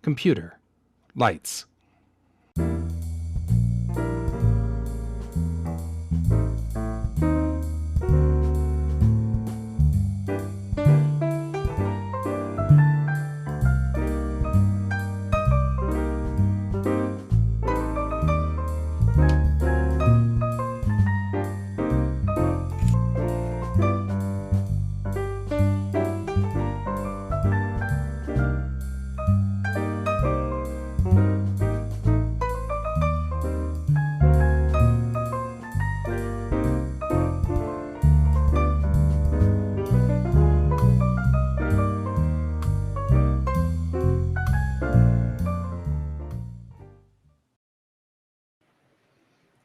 Computer. Lights.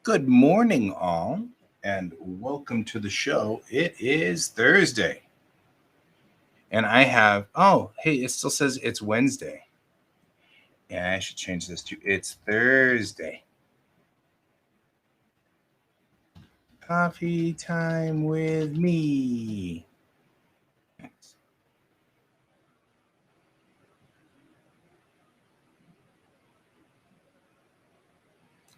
Good morning, all, and welcome to the show. It is Thursday, and I have, hey, it still says it's Wednesday. Yeah, I should change this to it's Thursday. Coffee time with me.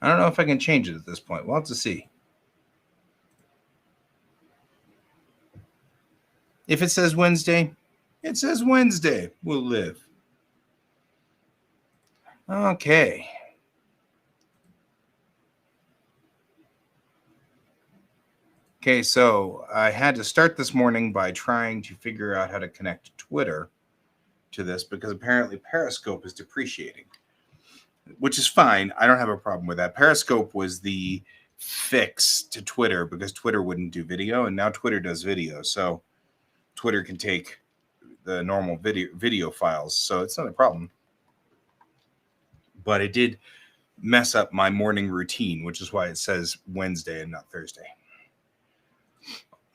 I don't know if I can change it at this point. We'll have to see. If it says Wednesday, it says Wednesday. We'll live. Okay. Okay, so I had to start this morning by trying to figure out how to connect Twitter to this because apparently Periscope is depreciating, which is fine. I don't have a problem with that. Periscope was the fix to Twitter because Twitter wouldn't do video, and now Twitter does video. So Twitter can take the normal video files, so it's not a problem. But it did mess up my morning routine, which is why it says Wednesday and not Thursday.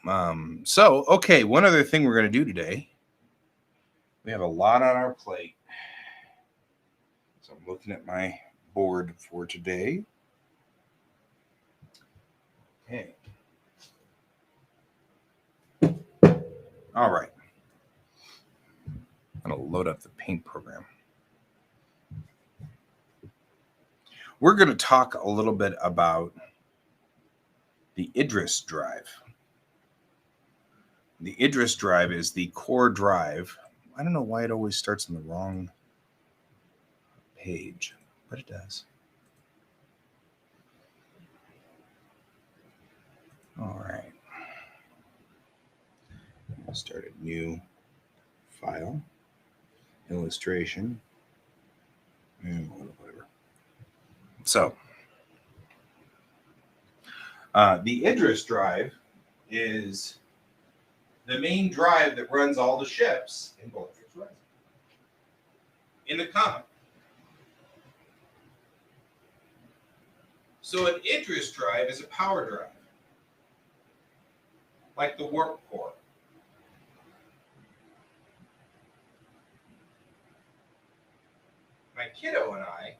Okay, one other thing we're going to do today. We have a lot on our plate. So I'm looking at my board for today. Okay. All right. I'm going to load up the Paint program. We're going to talk a little bit about the Idris drive. The Idris drive is the core drive. I don't know why it always starts on the wrong page, but it does. All right. I'll start a new file, illustration, and whatever. So, the Idris drive is the main drive that runs all the ships in Bulletproof Rising in the comic. So an Idris drive is a power drive, like the warp core. My kiddo and I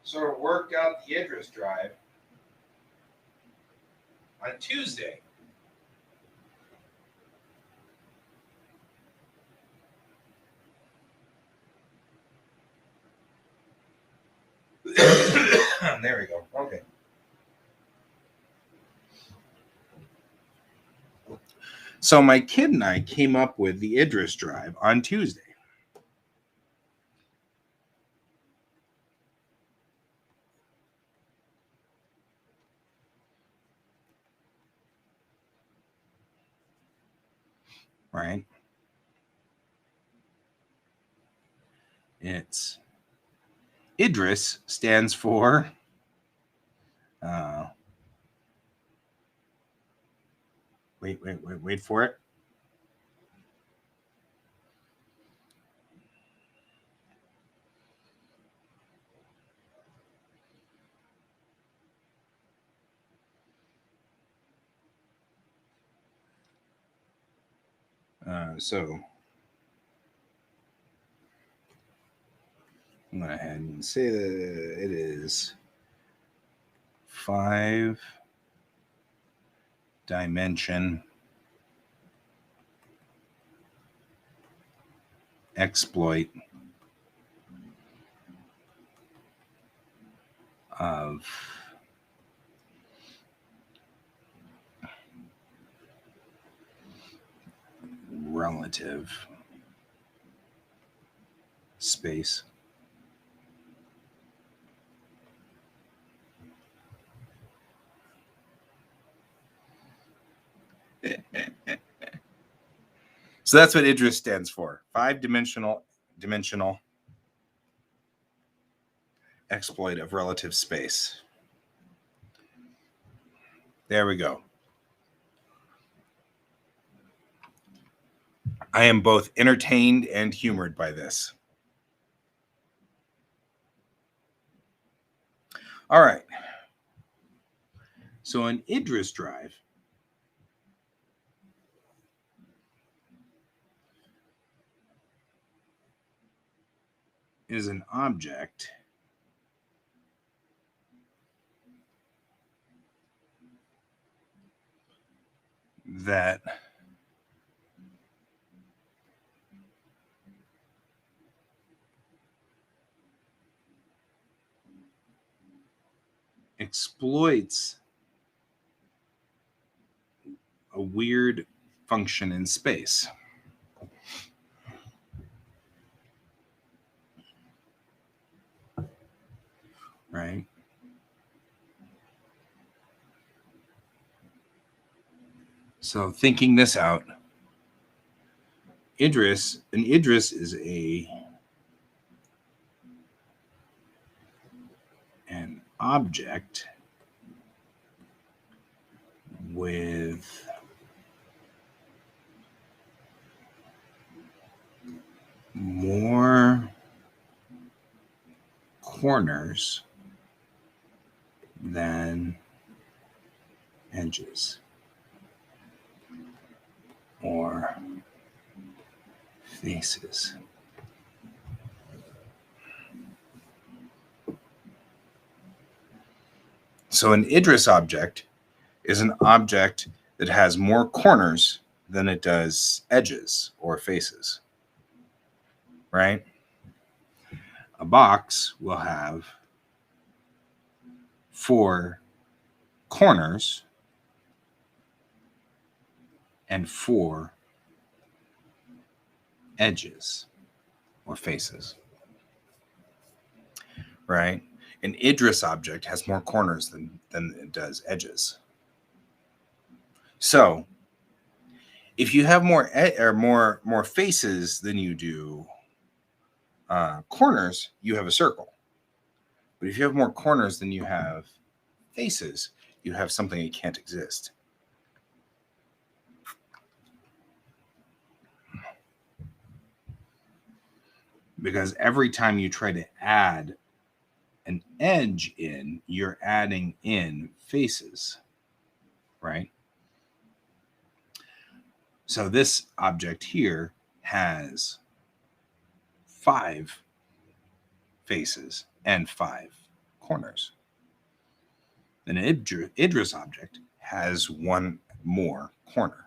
sort of worked out the Idris drive on Tuesday. There we go. Okay. So my kid and I came up with the Idris drive on Tuesday. Right? It's Idris stands for wait for it. So I'm going to go ahead and say that it is 5-dimension exploit of relative space. So that's what IDRIS stands for. Five-dimensional exploit of relative space. There we go. I am both entertained and humored by this. All right. So an IDRIS drive is an object that exploits a weird function in space. Right? So thinking this out, an IDRIS is an object with more corners than edges or faces. So an IDRIS object is an object that has more corners than it does edges or faces, right? A box will have 4 corners and 4 edges or faces, right? An IDRIS object has more corners than it does edges. So if you have more faces than you do corners, you have a circle. But if you have more corners than you have faces, you have something that can't exist. Because every time you try to add an edge in, you're adding in faces, right? So this object here has 5 faces and 5 corners. An IDRIS object has 1 more corner.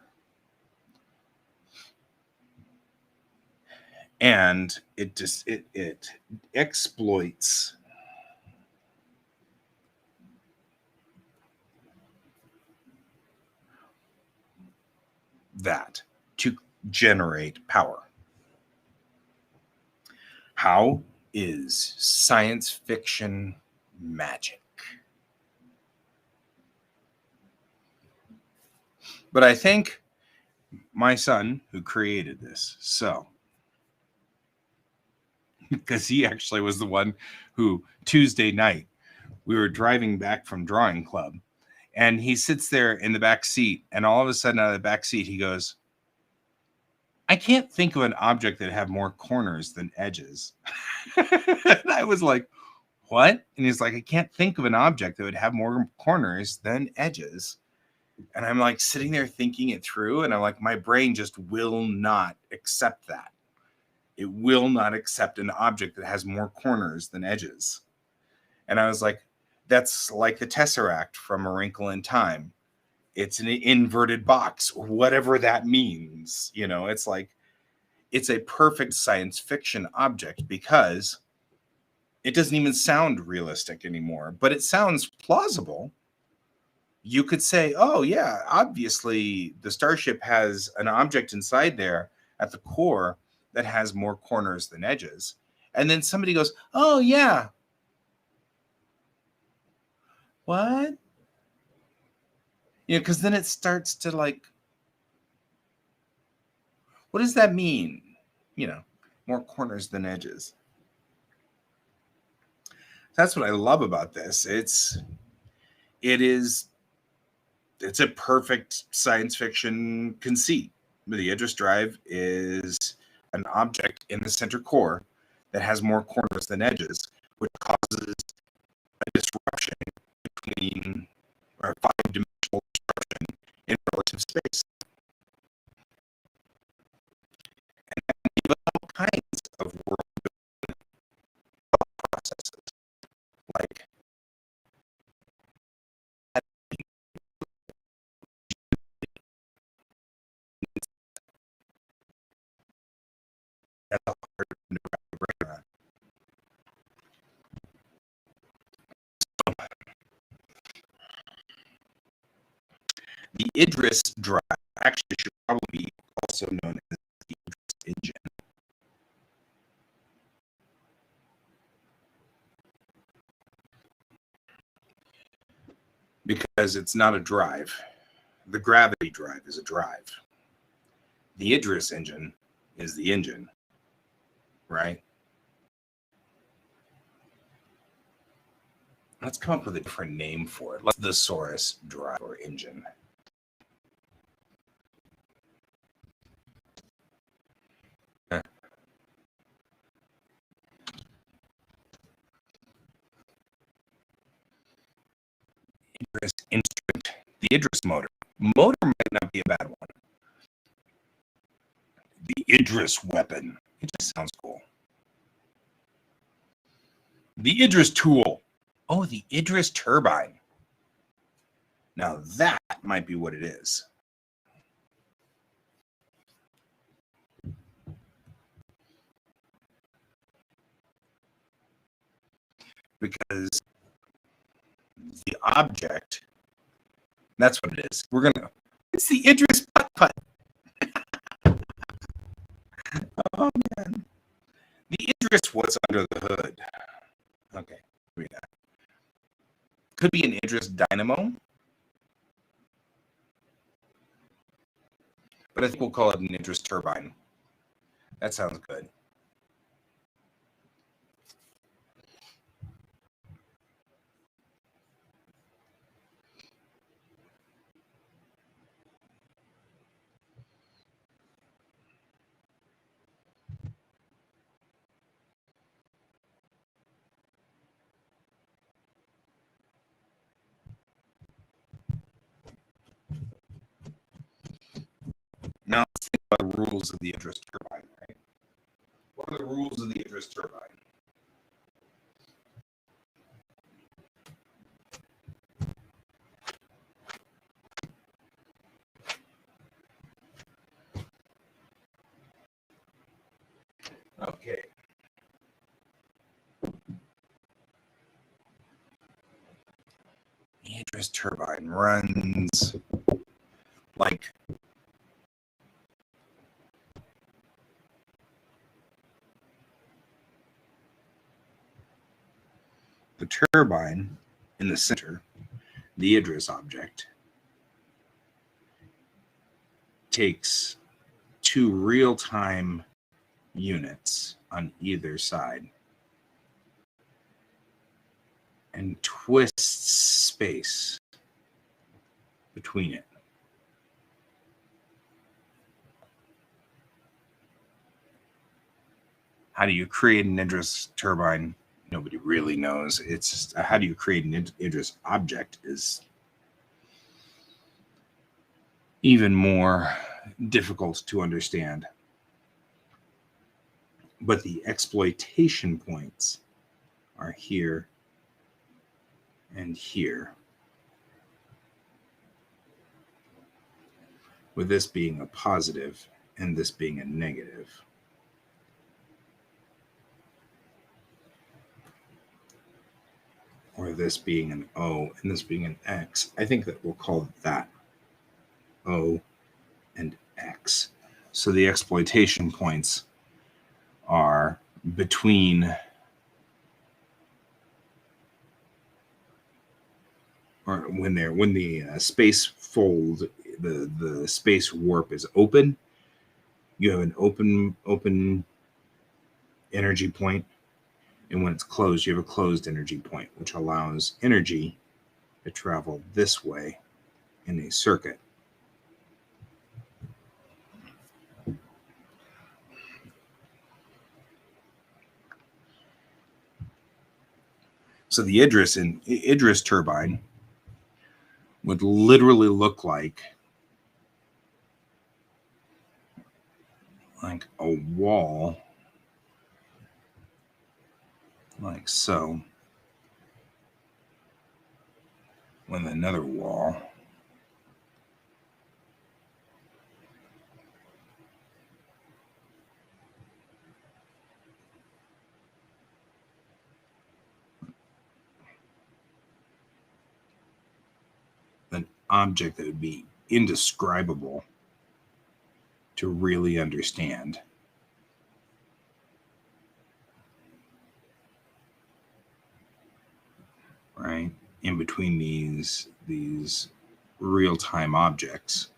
And it exploits that to generate power. How is science fiction magic? But I think my son who created this, so because he actually was the one who Tuesday night we were driving back from drawing club and he sits there in the back seat and all of a sudden out of the back seat he goes, I can't think of an object that have more corners than edges. And I was like, what? And he's like, I can't think of an object that would have more corners than edges. And I'm like sitting there thinking it through and I'm like, my brain just will not accept that. It will not accept an object that has more corners than edges. And I was like, that's like the Tesseract from A Wrinkle in Time. It's an inverted box or whatever that means. You know, it's like, it's a perfect science fiction object because It doesn't even sound realistic anymore, but it sounds plausible. You could say, oh, yeah, obviously the Starship has an object inside there at the core that has more corners than edges. And then somebody goes, oh, yeah. What? Because then it starts to like, what does that mean? More corners than edges. That's what I love about this. It's a perfect science fiction conceit. The Idris Drive is an object in the center core that has more corners than edges, which causes a disruption between, or a five-dimensional disruption in relative space. And that can give all kinds of world processes, like that's a hard to wrap your brain around. The Idris drive actually should probably be also known as the Idris engine. Because it's not a drive. The gravity drive is a drive. The Idris engine is the engine, right? Let's come up with a different name for it. Let's the Saurus drive or engine. Idris instrument, the Idris motor. Motor might not be a bad one. The Idris weapon. It just sounds cool. The Idris tool. Oh, the Idris turbine. Now that might be what it is. Because the object, that's what it is. It's the Idris putt-putt. Oh, man. The Idris what's under the hood. Okay, read that. Could be an Idris dynamo. But I think we'll call it an Idris turbine. That sounds good. Now let's think about the rules of the Idris turbine, right? What are the rules of the Idris turbine? Okay. The Idris turbine runs like the turbine in the center, the Idris object, takes two real-time units on either side and twists space between it. How do you create an Idris turbine? Nobody really knows. It's just, how do you create an Idris object is even more difficult to understand. But the exploitation points are here and here. With this being a positive and this being a negative. or this being an O and this being an X, I think that we'll call that O and X. So the exploitation points are between, or when the space fold, the space warp is open, you have an open energy point, and when it's closed, you have a closed energy point, which allows energy to travel this way in a circuit. So the Idris turbine would literally look like a wall, like so, with another wall. An object that would be indescribable to really understand. Right? In between these real-time objects.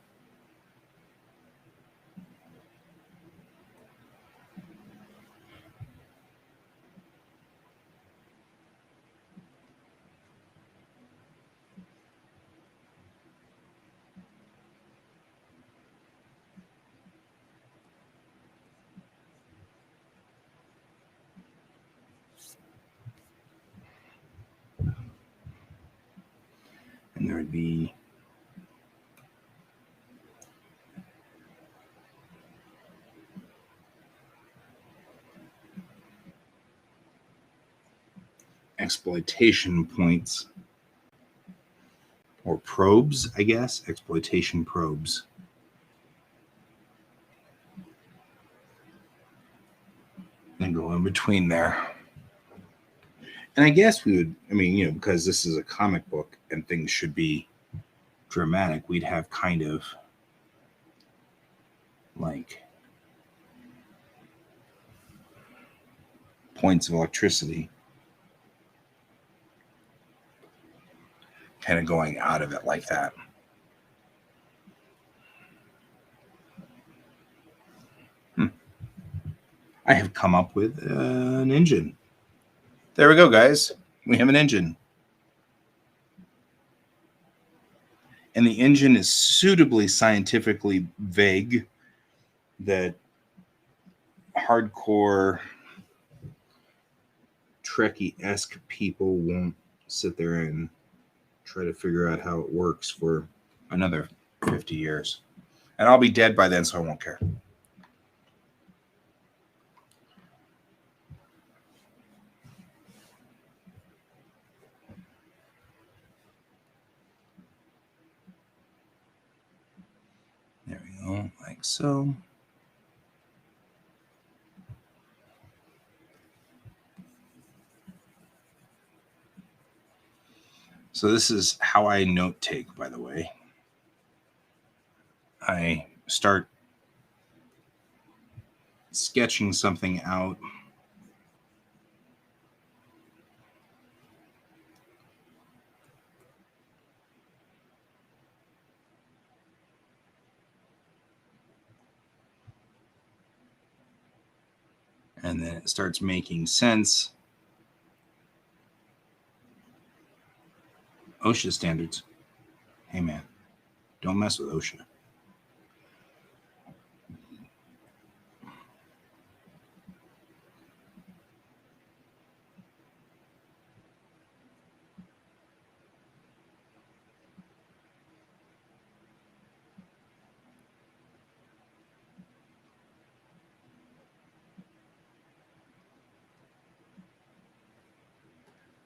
And there would be exploitation points, or probes, I guess, exploitation probes. And go in between there. And I guess we would, because this is a comic book and things should be dramatic, we'd have kind of like points of electricity kind of going out of it like that. I have come up with an engine. There we go, guys. We have an engine. And the engine is suitably scientifically vague that hardcore Trekkie-esque people won't sit there and try to figure out how it works for another 50 years. And I'll be dead by then, so I won't care. There we go, like so. So this is how I note take, by the way. I start sketching something out. And then it starts making sense. OSHA standards. Hey, man, don't mess with OSHA.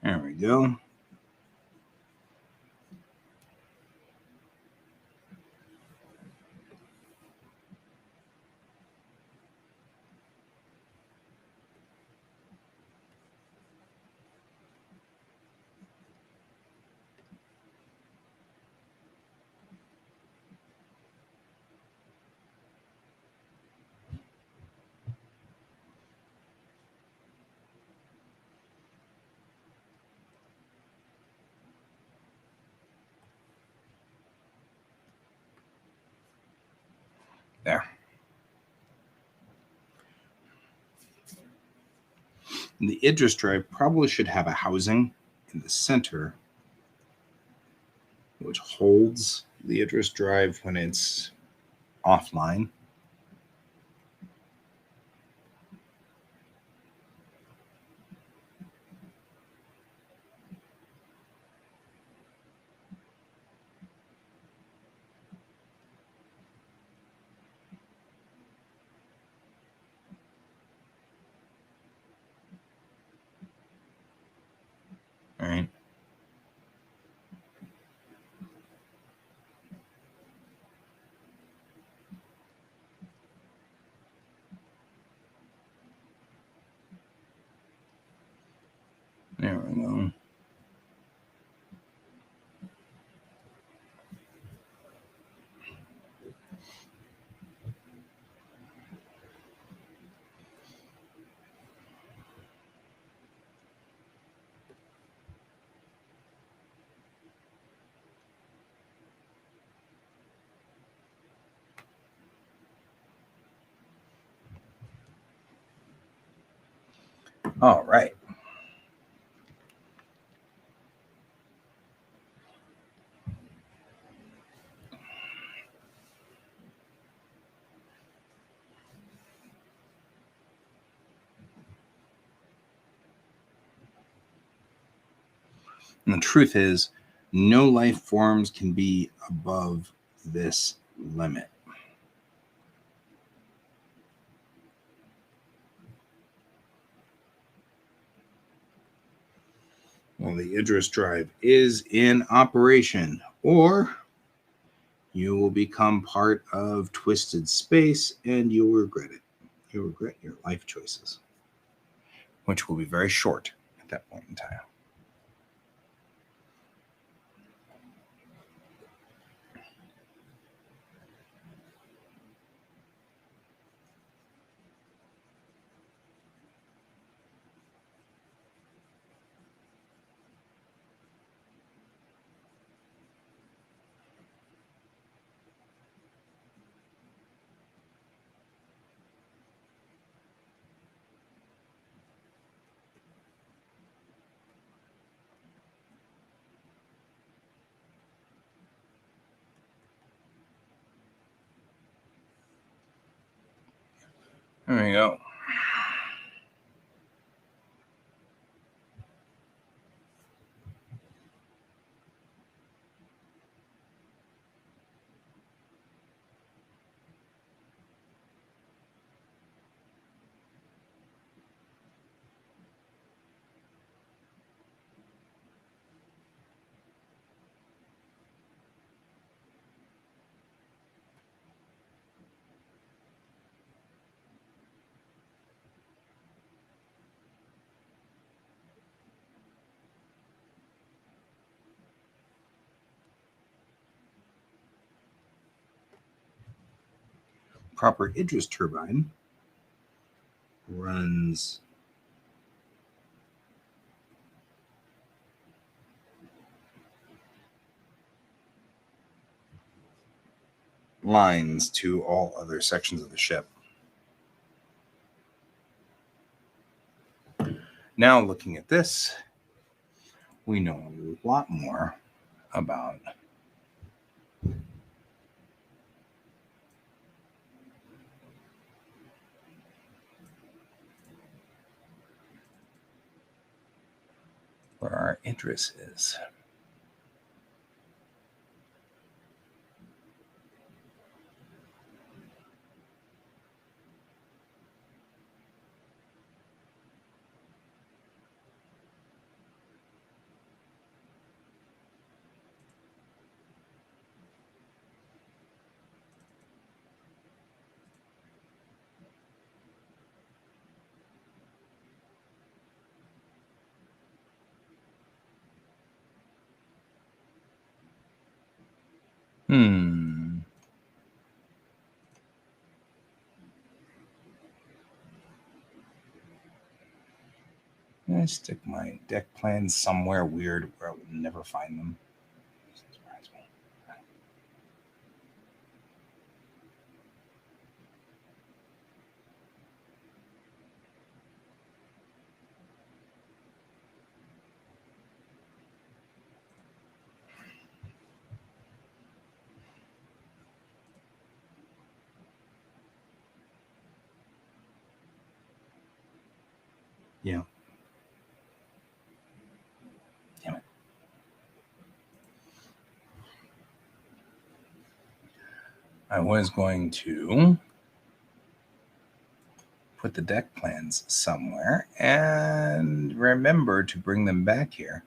There we go. There. And the Idris drive probably should have a housing in the center which holds the Idris drive when it's offline. All right. There we go. All right. And the truth is, no life forms can be above this limit. Well, the Idris drive is in operation, or you will become part of Twisted Space and you'll regret it. You'll regret your life choices, which will be very short at that point in time. There we go. Proper Idris turbine runs lines to all other sections of the ship. Now, looking at this, we know a lot more about where our Idris is. I stick my deck plans somewhere weird where I will never find them. Surprise me. Yeah. Damn it. I was going to put the deck plans somewhere and remember to bring them back here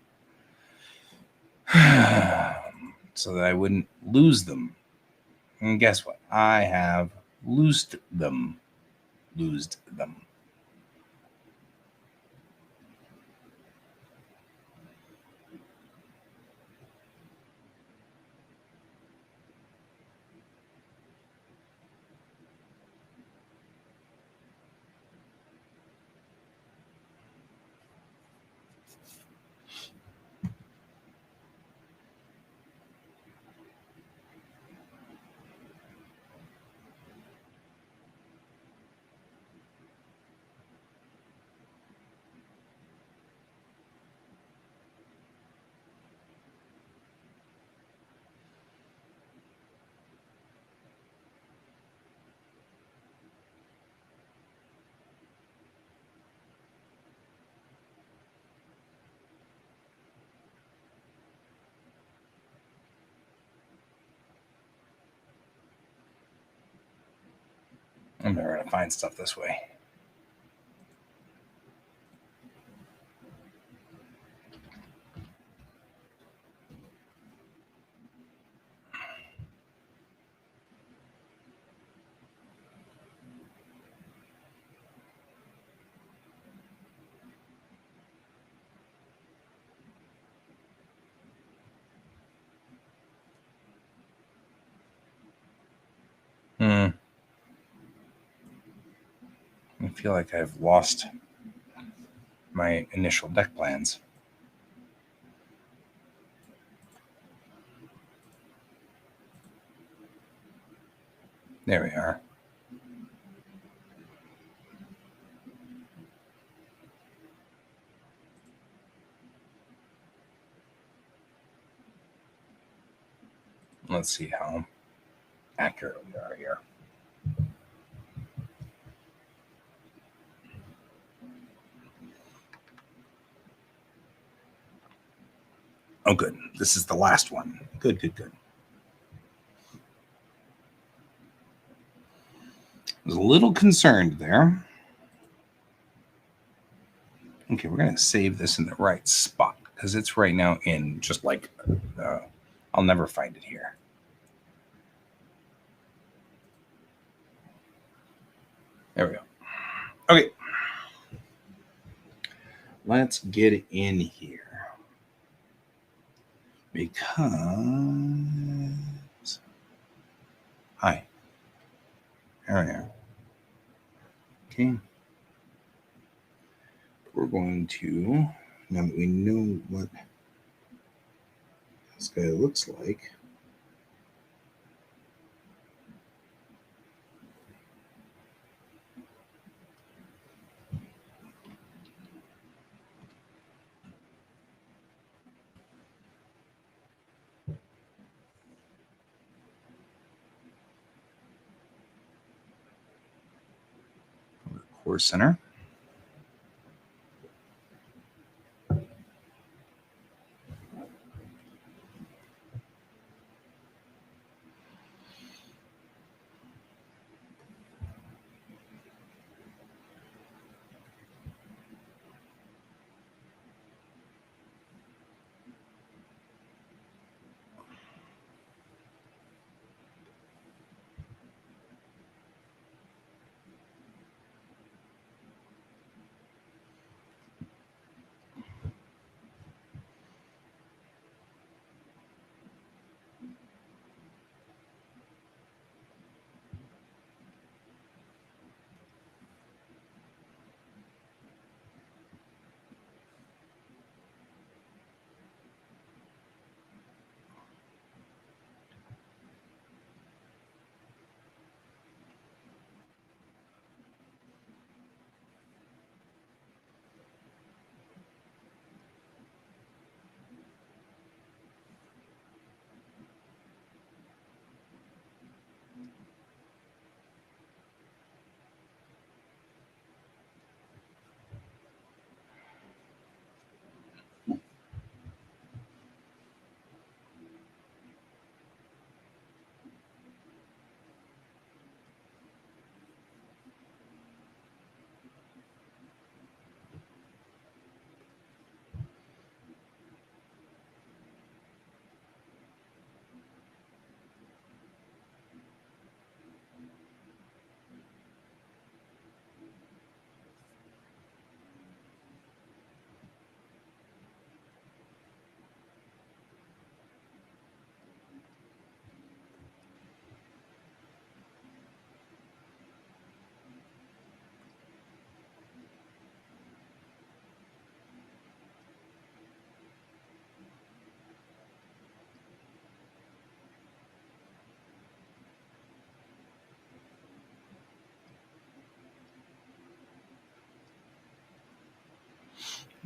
so that I wouldn't lose them. And guess what? I have loosed them. Loosed them. I'm never going to find stuff this way. I feel like I've lost my initial deck plans. There we are. Let's see how accurate we are here. Oh, good. This is the last one. Good, good, good. I was a little concerned there. Okay, we're going to save this in the right spot because it's right now in just like, I'll never find it here. There we go. Okay. Let's get in here. Because... Hi. There we are. Okay. We're going to, now that we know what this guy looks like, Core Center.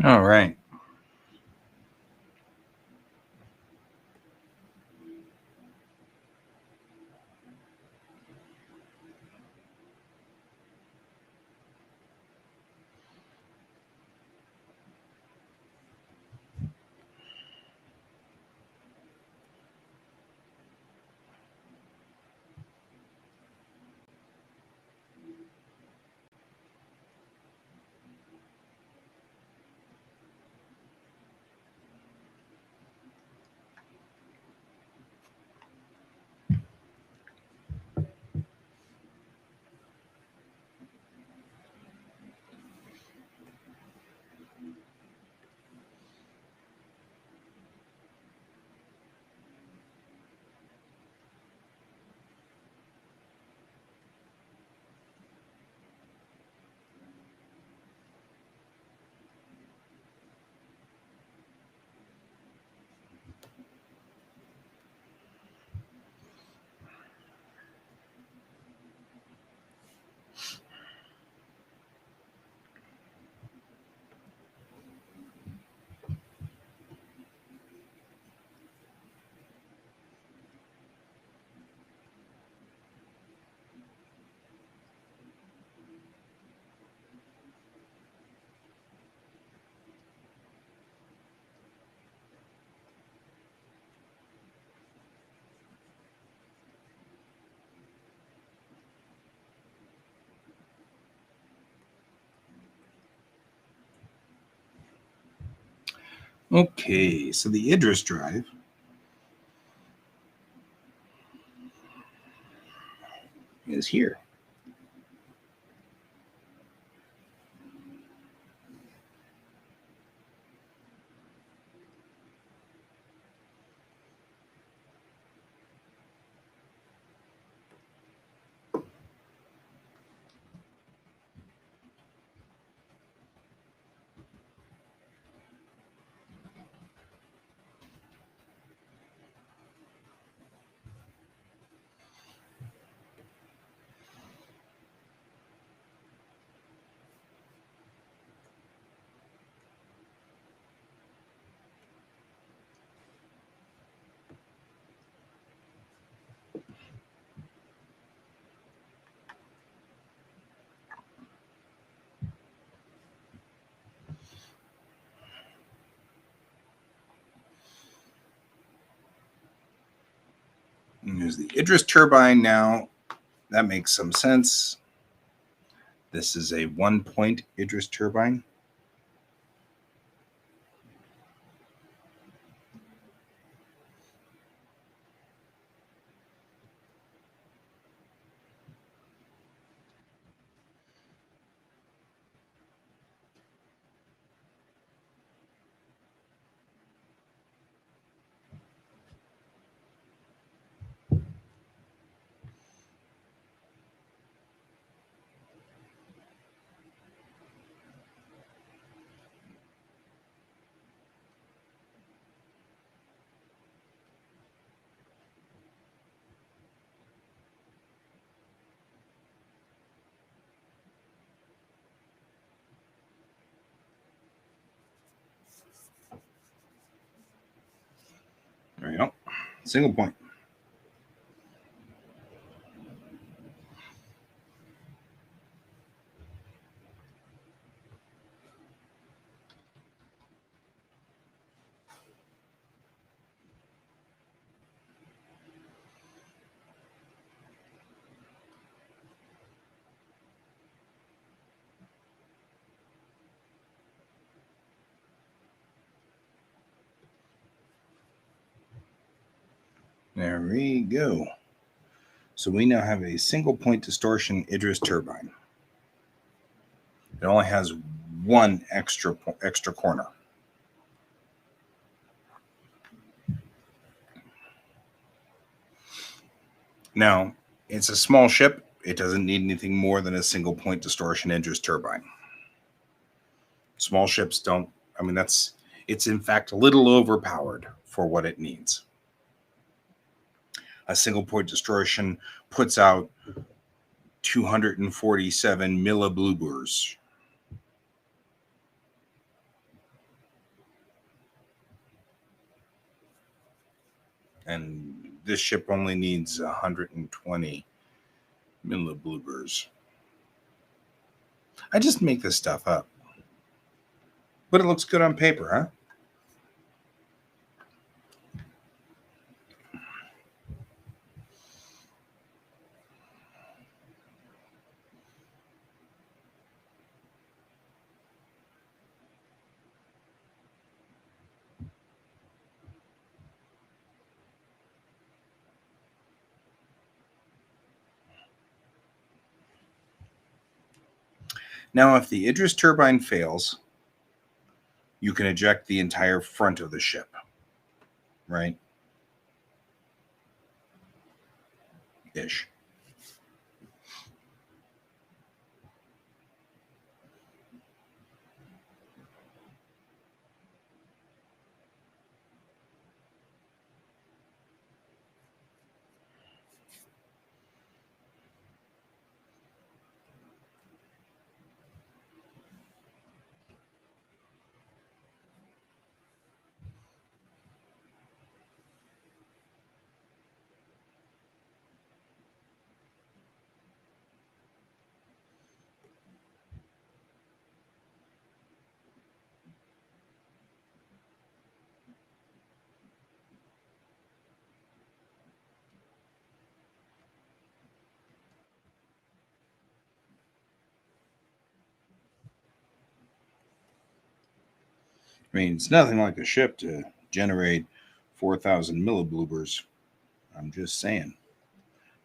All right. Okay, so the Idris drive is here. And there's the Idris turbine now. That makes some sense. This is a 1-point Idris turbine. There you go. Single point. There we go. So we now have a single point distortion Idris turbine. It only has one extra corner. Now, it's a small ship. It doesn't need anything more than a single point distortion Idris turbine. Small ships don't, it's in fact a little overpowered for what it needs. A single point distortion puts out 247 millibloobers. And this ship only needs 120 millibloobers. I just make this stuff up. But it looks good on paper, huh? Now, if the Idris turbine fails, you can eject the entire front of the ship, right? Ish. I mean, it's nothing like a ship to generate 4,000 millibloobers. I'm just saying.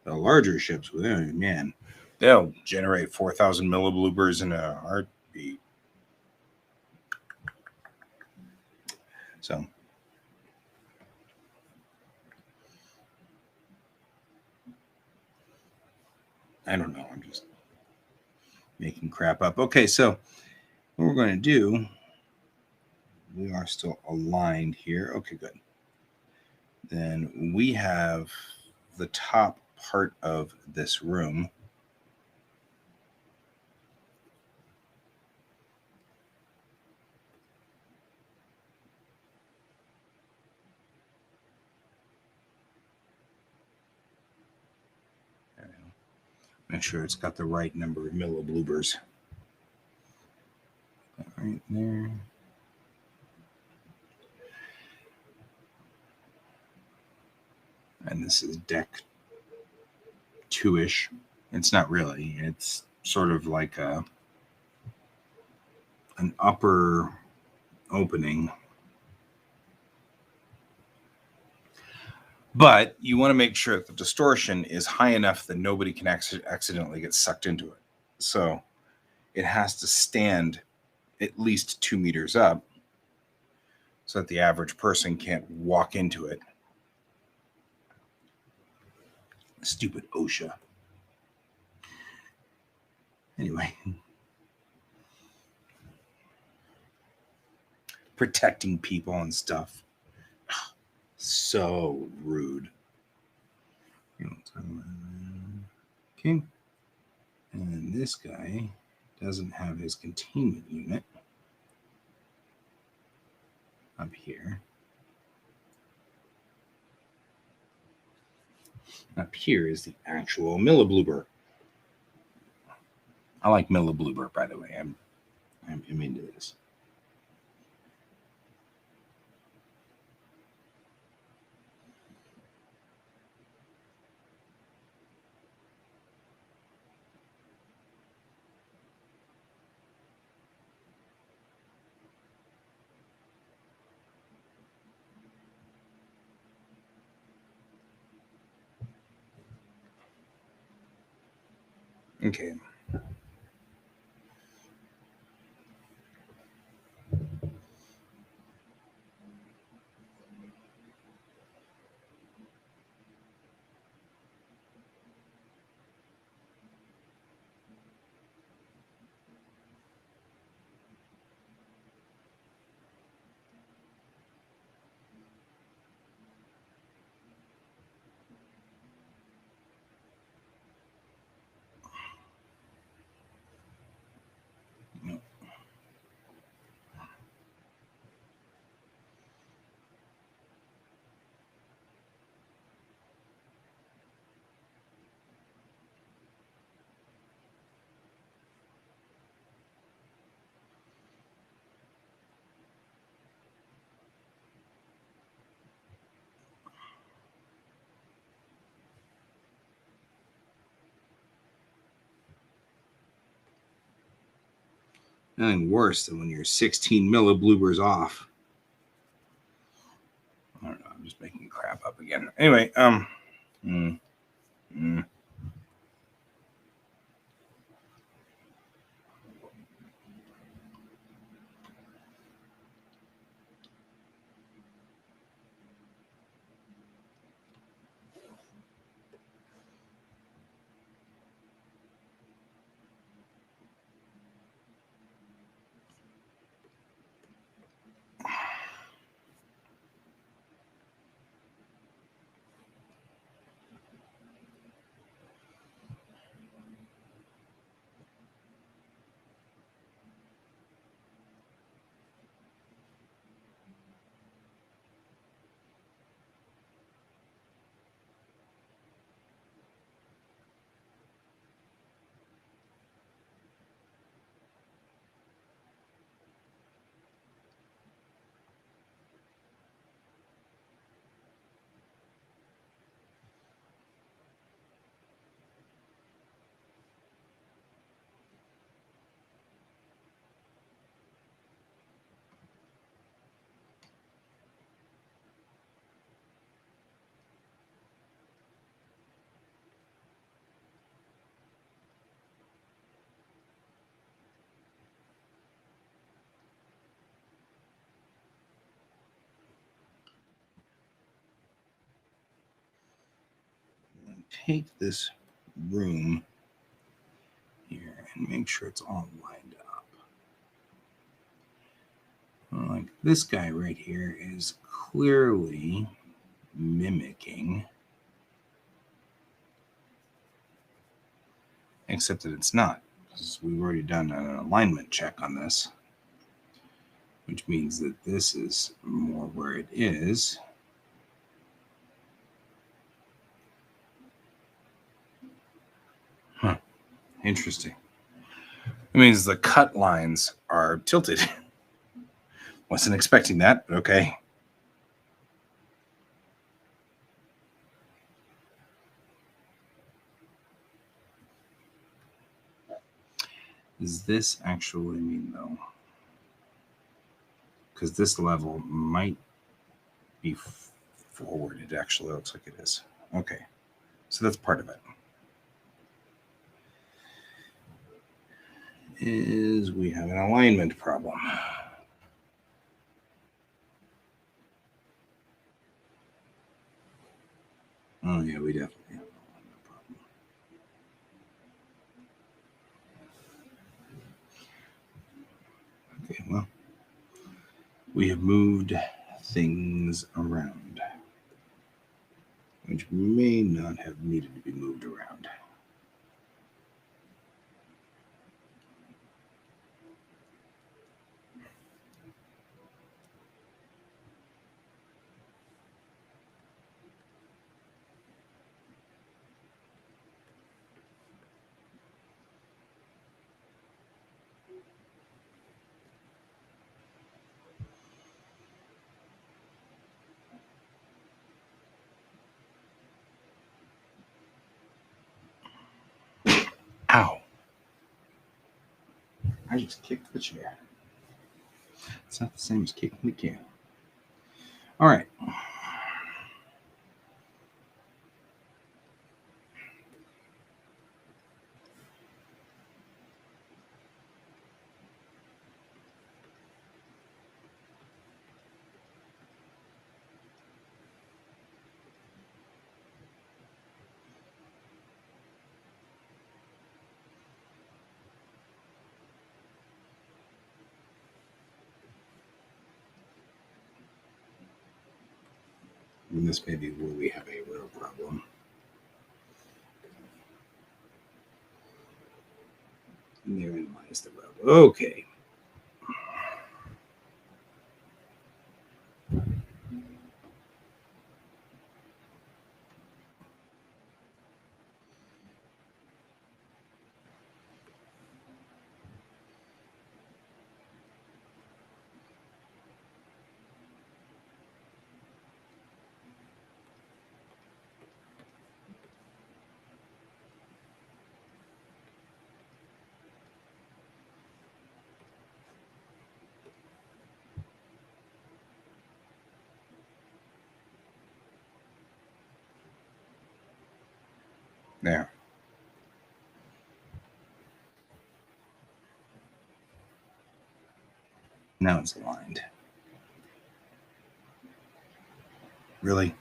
The larger ships, man, they'll generate 4,000 millibloobers in a heartbeat. So, I don't know. I'm just making crap up. Okay, so what we're going to do, we are still aligned here. Okay, good. Then we have the top part of this room. Make sure it's got the right number of millibloobers. Right there. And this is deck 2-ish. It's not really. It's sort of like an upper opening. But you want to make sure that the distortion is high enough that nobody can accidentally get sucked into it. So it has to stand at least 2 meters up so that the average person can't walk into it. Stupid OSHA. Anyway. Protecting people and stuff. So rude. Okay. And this guy doesn't have his containment unit up here. Up here is the actual millibloober. I like millibloober, by the way. I'm into this. Okay. Nothing worse than when you're 16 millibloopers off. I don't know. I'm just making crap up again. Anyway, take this room here and make sure it's all lined up. Like this guy right here is clearly mimicking, except that it's not, because we've already done an alignment check on this, which means that this is more where it is. Huh. Interesting. It means the cut lines are tilted. Wasn't expecting that, but okay. Does this actually mean, though? Because this level might be forward. It actually looks like it is. Okay. So that's part of it. Is we have an alignment problem. Oh, yeah, we definitely have an alignment problem. Okay, well, we have moved things around, which may not have needed to be moved around. Ow. I just kicked the chair. It's not the same as kicking the can. All right. And this may be where we have a real problem. And therein lies the rub. Okay. There. Now it's aligned. Really?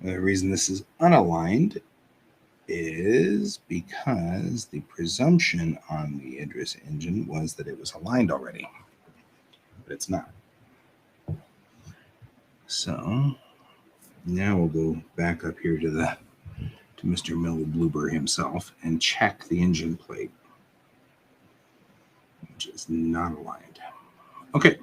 The reason this is unaligned is because the presumption on the Idris engine was that it was aligned already, but it's not. So now we'll go back up here to Mr. Millibluber himself and check the engine plate, which is not aligned. Okay.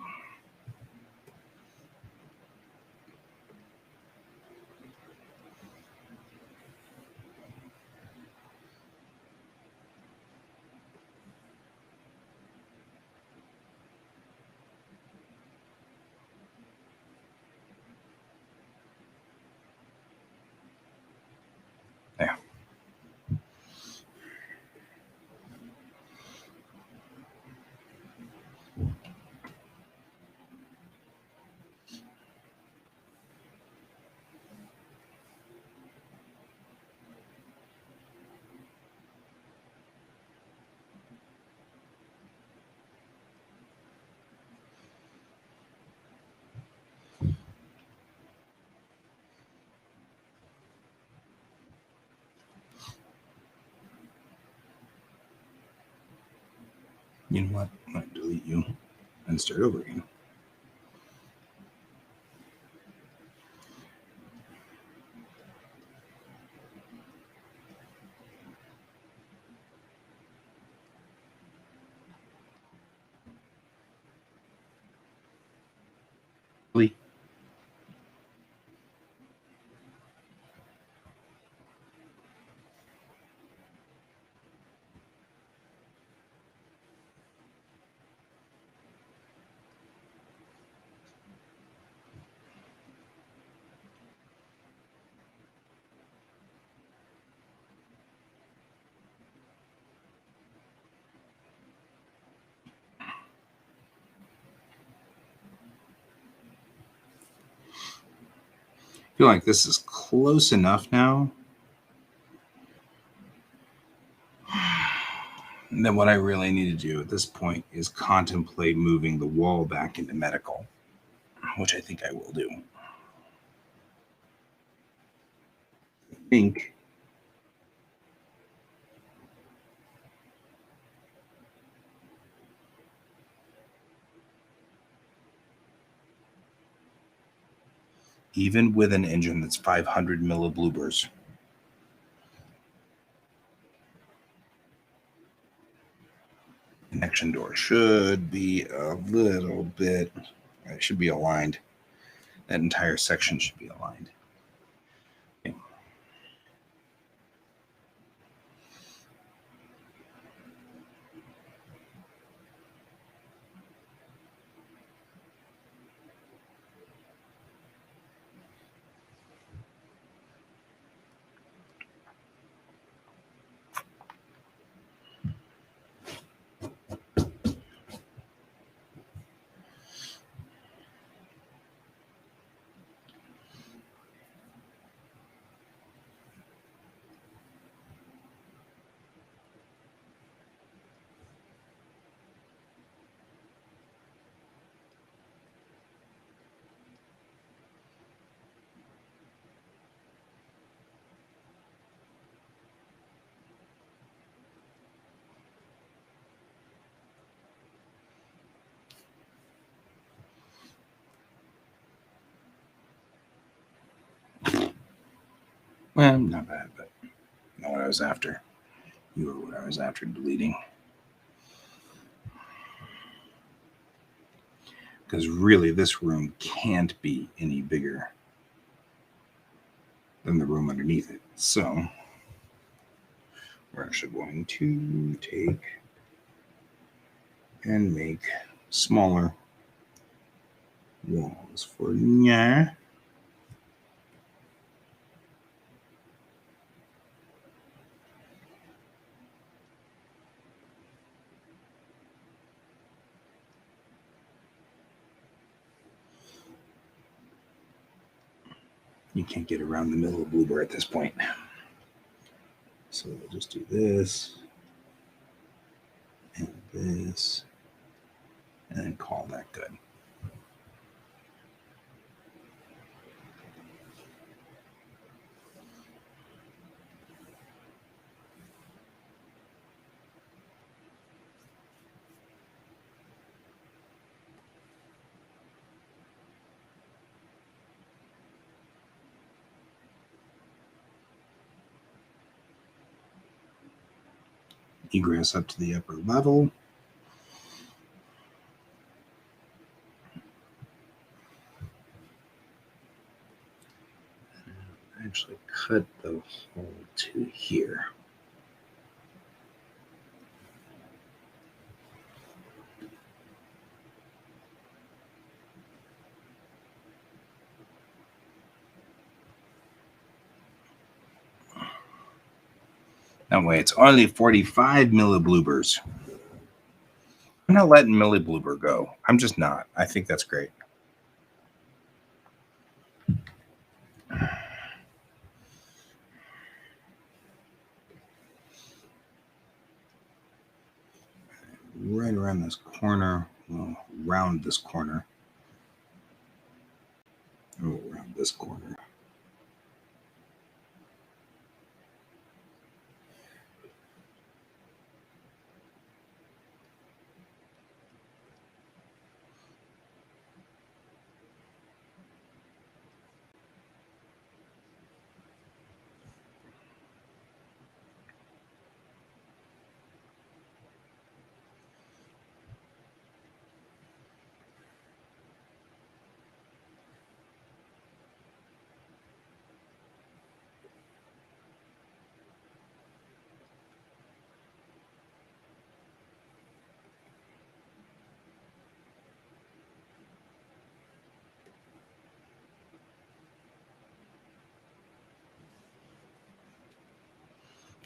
There. You know what? I'm going to delete you and start over again. Really? I feel like this is close enough now. And then what I really need to do at this point is contemplate moving the wall back into medical, which I think I will do. I think even with an engine that's 500 millibloobers, connection door should be a little bit, it should be aligned. That entire section should be aligned. Okay. Well, not bad, but not what I was after. You were what I was after deleting. Because really, this room can't be any bigger than the room underneath it. So we're actually going to take and make smaller Walls for yeah. You can't get around the middle of Bloober at this point. So we'll just do this and this and then call that good. Egress up to the upper level. Actually cut the hole to here. That way it's only 45 millibloobers. I'm not letting millibloober go. I'm just not. I think that's great. Right around this corner, well, around this corner. Oh, around this corner.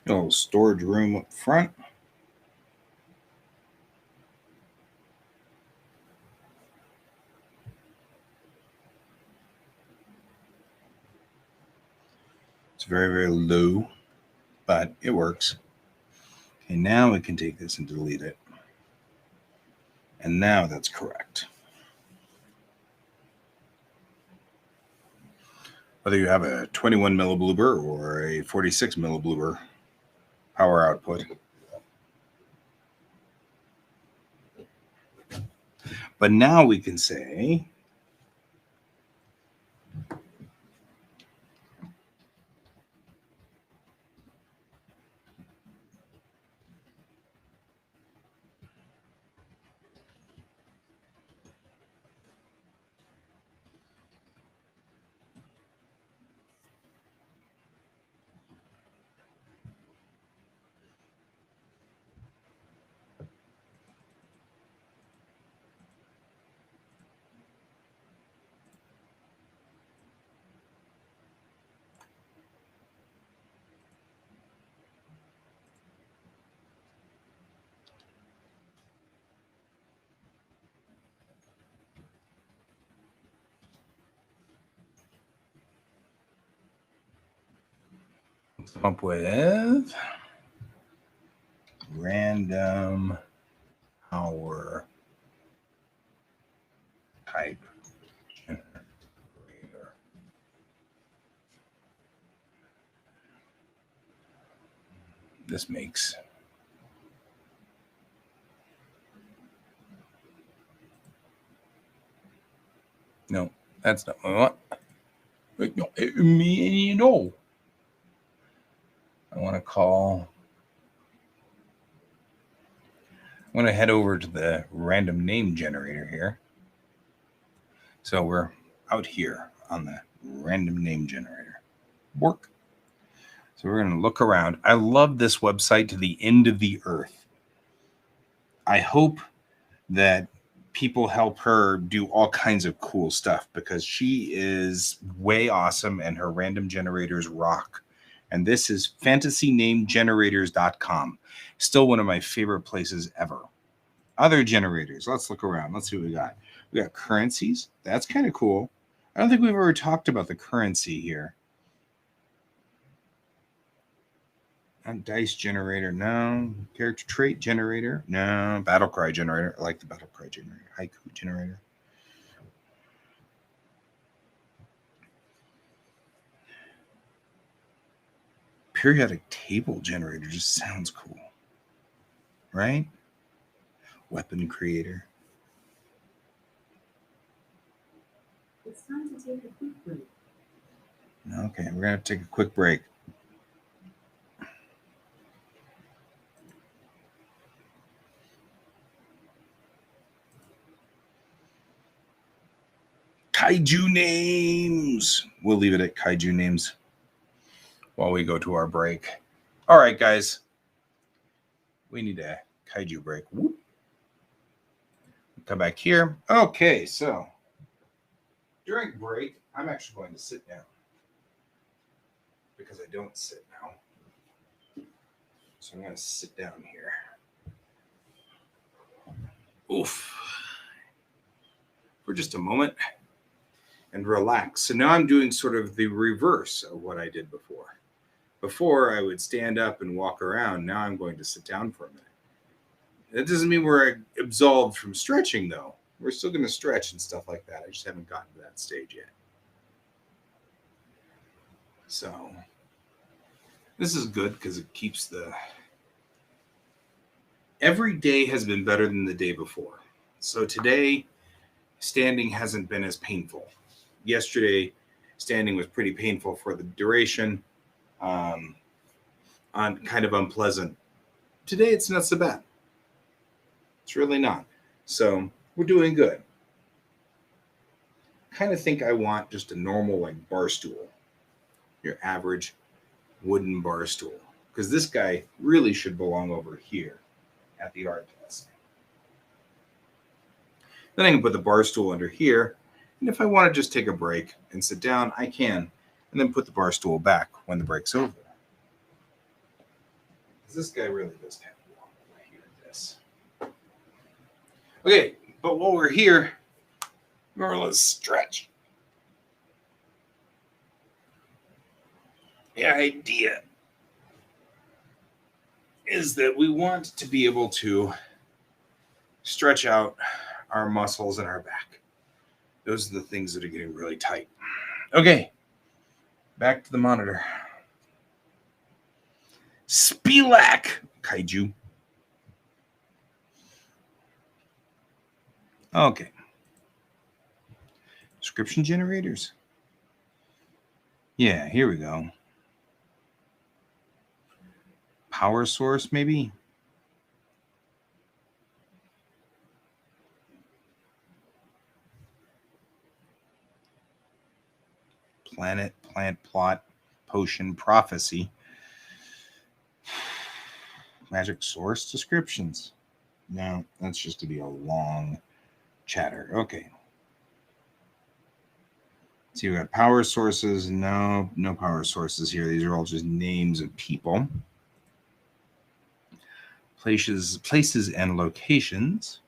A little storage room up front. It's very, very low, but it works. Okay, now we can take this and delete it. And now that's correct. Whether you have a 21 millibloober or a 46 millibloober power output. But now we can say come up with random power type generator. This makes no, that's not what me. No, I want to call. I'm going to head over to the random name generator here. So we're out here on the random name generator. Work. So we're going to look around. I love this website to the end of the earth. I hope that people help her do all kinds of cool stuff because she is way awesome and her random generators rock. And this is fantasynamegenerators.com. Still one of my favorite places ever. Other generators. Let's look around. Let's see what we got. We got currencies. That's kind of cool. I don't think we've ever talked about the currency here. Dice generator, no. Character trait generator, no. Battle cry generator, I like the battle cry generator. Haiku generator. Periodic table generator just sounds cool, right? Weapon creator. It's time to take a quick break. Okay, we're gonna take a quick break. Kaiju names. We'll leave it at kaiju names while we go to our break. All right, guys. We need a kaiju break. Whoop. Come back here. Okay, so during break, I'm actually going to sit down because I don't sit now. So I'm going to sit down here. Oof. For just a moment and relax. So now I'm doing sort of the reverse of what I did before. Before I would stand up and walk around. Now I'm going to sit down for a minute. That doesn't mean we're absolved from stretching, though. We're still going to stretch and stuff like that. I just haven't gotten to that stage yet. So this is good because it keeps the... Every day has been better than the day before. So today, standing hasn't been as painful. Yesterday, standing was pretty painful for the duration, kind of unpleasant. Today, it's not so bad. It's really not. So we're doing good. I kind of think I want just a normal like bar stool, your average wooden bar stool, because this guy really should belong over here at the art desk. Then I can put the bar stool under here, and if I want to just take a break and sit down, I can, and then put the bar stool back when the break's over. Because this guy really does have to belong over here at this. Okay, but while we're here, let's stretch. The idea is that we want to be able to stretch out our muscles in our back. Those are the things that are getting really tight. Okay, back to the monitor. Spelak Kaiju. Okay. Description generators. Yeah, here we go. Power source, maybe? Planet, plant, plot, potion, prophecy. Magic source descriptions. No, that's just to be a long chatter. Okay. So you got power sources. No power sources here. These are all just names of people. Places and locations.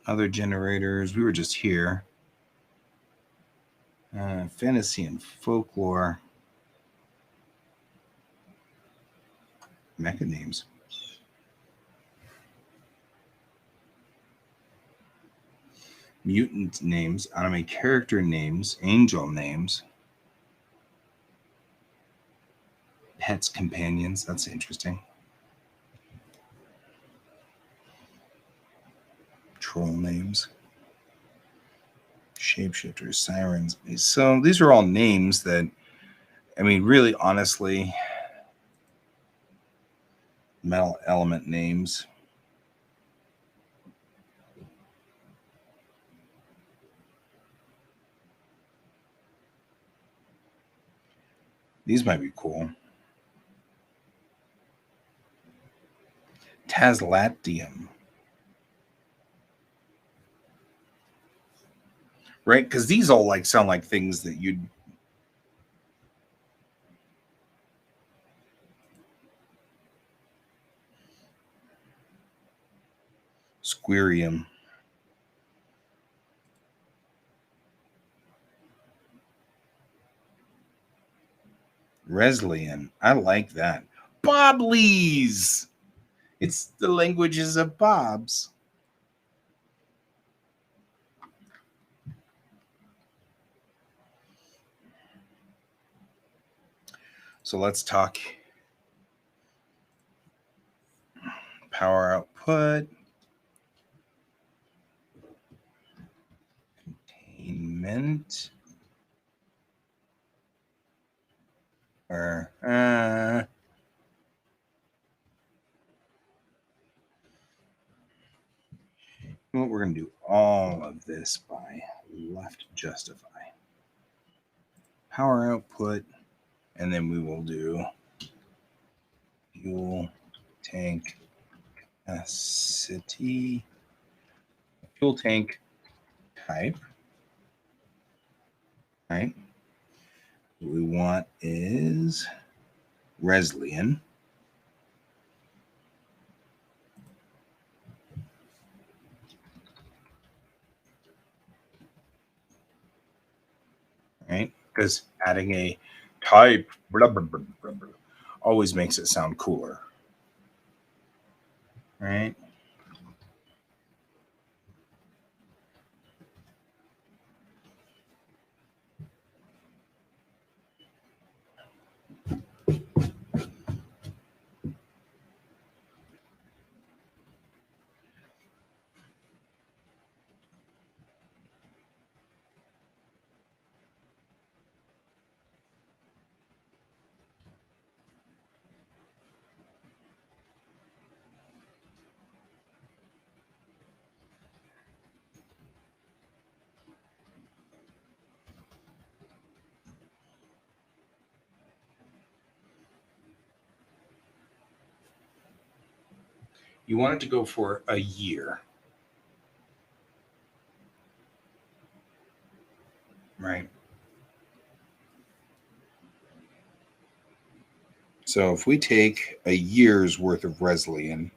Other generators. We were just here. Fantasy and folklore. Mecha names. Mutant names, anime character names, angel names, pets, companions. That's interesting. Troll names, shapeshifters, sirens. So these are all names that, I mean, really, honestly, metal element names. These might be cool. Taslatium. Right? Because these all like sound like things that you'd. Squarium. Reslian. I like that. Boblies. It's the languages of Bobs. So let's talk power output, containment, or what we're going to do all of this by left justify. Power output, and then we will do fuel tank capacity, fuel tank type, right? What we want is Reslian. Right? Because adding a type blah, blah, blah, blah, blah, always makes it sound cooler. Right? You want it to go for a year. Right? So if we take a year's worth of Reslian,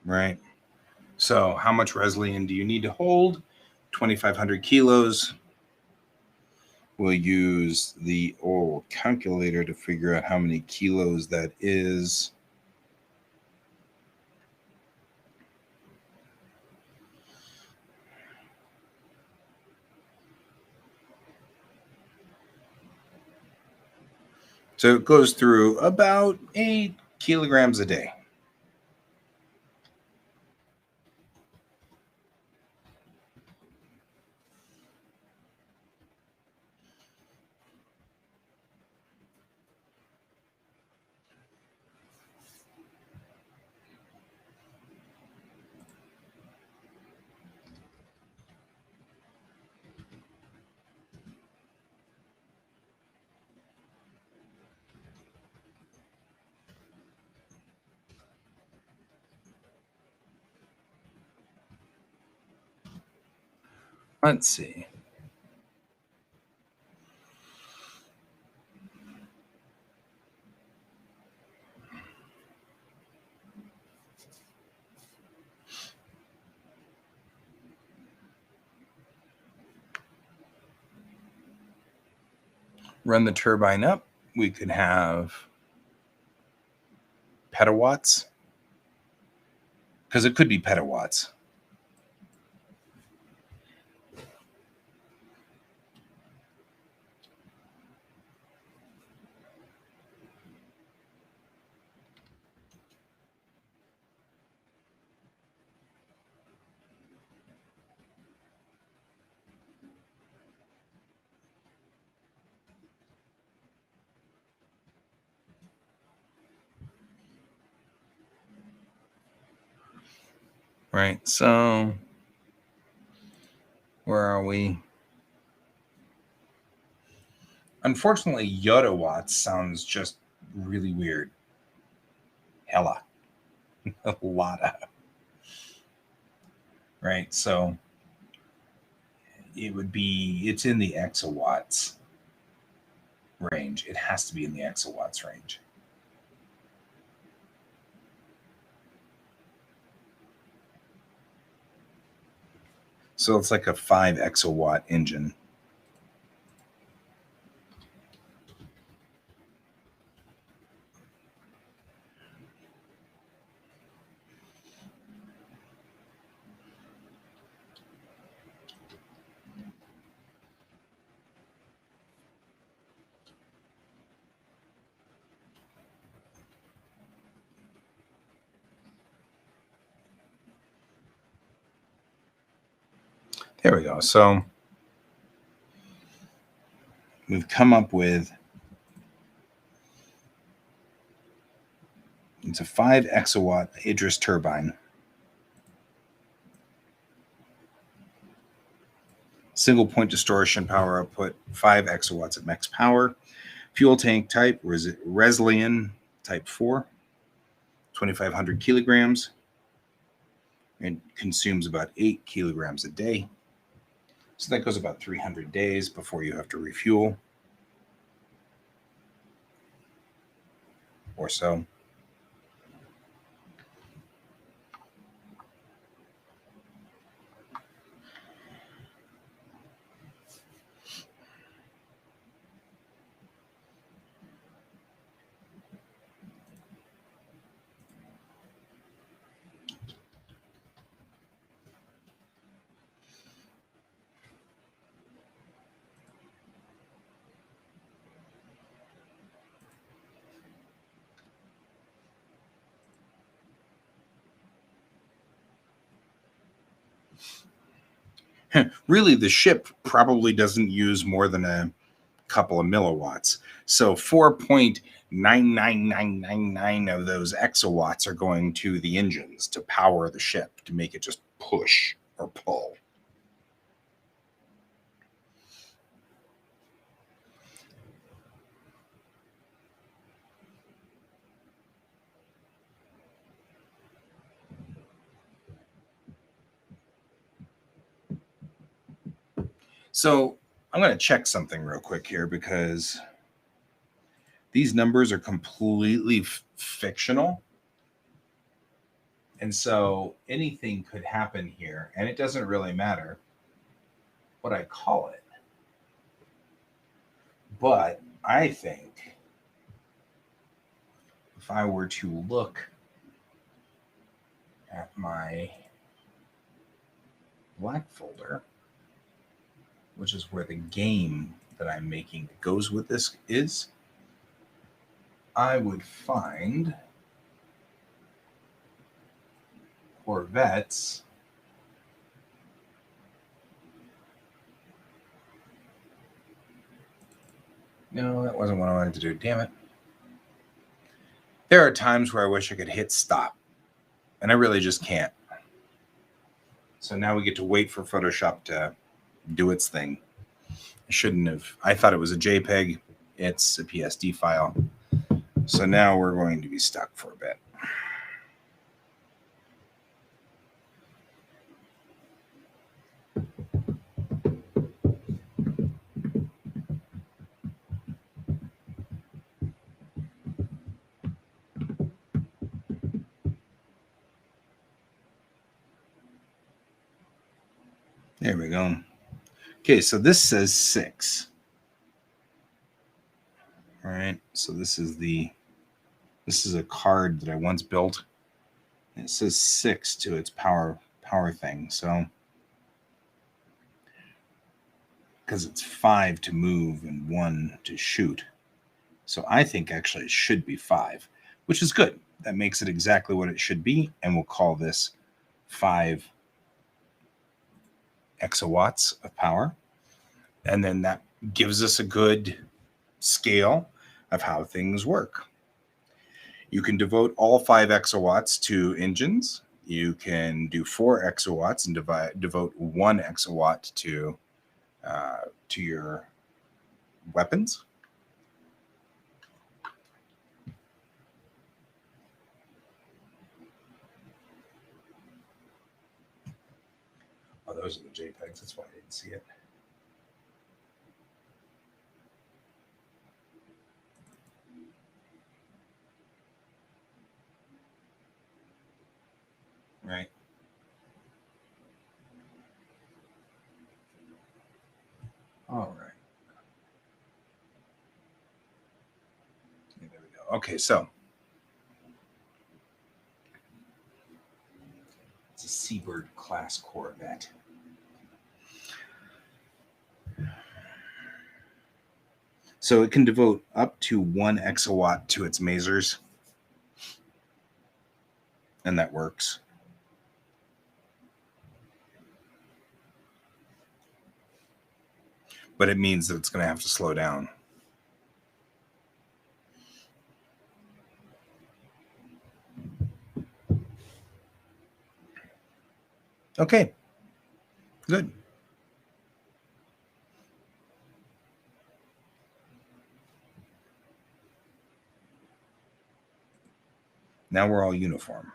right? So how much Reslian do you need to hold? 2,500 kilos. We'll use the old calculator to figure out how many kilos that is. So it goes through about 8 kilograms a day. Let's see. Run the turbine up. We could have petawatts, because it could be petawatts. Right. So where are we? Unfortunately, yodawatts sounds just really weird. Hella. A lot of. Right. So it's in the exawatts range. It has to be in the exawatts range. So it's like a 5 exawatt engine. There we go. So we've come up with, it's a 5 exawatt Idris turbine. Single point distortion power output, 5 exawatts at max power. Fuel tank type, Reslian type 4, 2,500 kilograms. It consumes about 8 kilograms a day. So that goes about 300 days before you have to refuel. Or so. Really, the ship probably doesn't use more than a couple of milliwatts. So 4.99999 of those exawatts are going to the engines to power the ship, to make it just push or pull. So I'm going to check something real quick here, because these numbers are completely fictional. And so anything could happen here, and it doesn't really matter what I call it. But I think if I were to look at my black folder, which is where the game that I'm making that goes with this is, I would find Corvettes. No, that wasn't what I wanted to do. Damn it. There are times where I wish I could hit stop, and I really just can't. So now we get to wait for Photoshop to do its thing. I shouldn't have. I thought it was a JPEG. It's a PSD file. So now we're going to be stuck for a bit. There we go. Okay, so this says 6. All right, so this is a card that I once built. It says 6 to its power thing. So because it's 5 to move and 1 to shoot. So I think actually it should be 5, which is good. That makes it exactly what it should be, and we'll call this 5 exawatts of power. And then that gives us a good scale of how things work. You can devote all 5 exawatts to engines, You can do 4 exawatts and devote 1 exawatt to your weapons. Oh, those are the JPEGs. That's why I didn't see it. Right. All right. Yeah, there we go. Okay, so it's a Seabird class Corvette. So it can devote up to 1 exawatt to its masers, and that works. But it means that it's going to have to slow down. Okay, good. Now we're all uniform.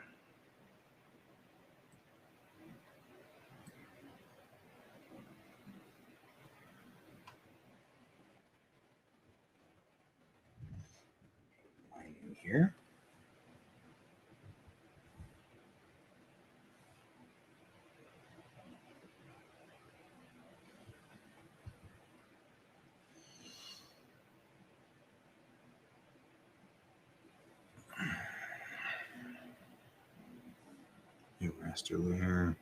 Line in here. New raster layer.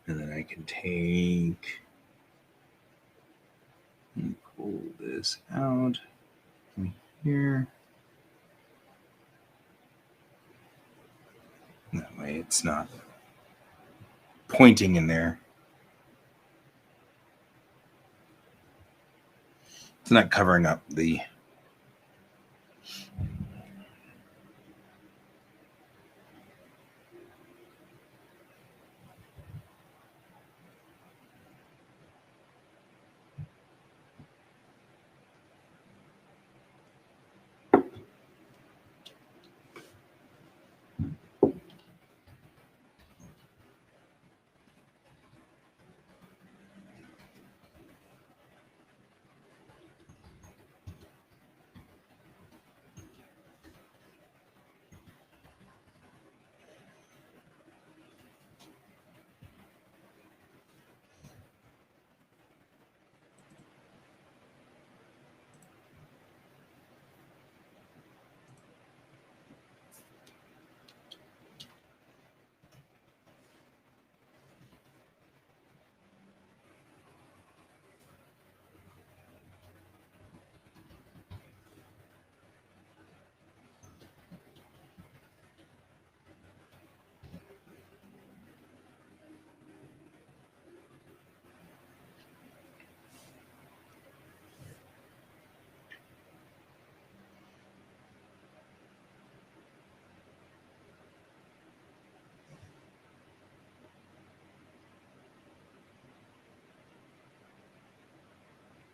And then I can take and pull this out from here. That way it's not pointing in there. It's not covering up the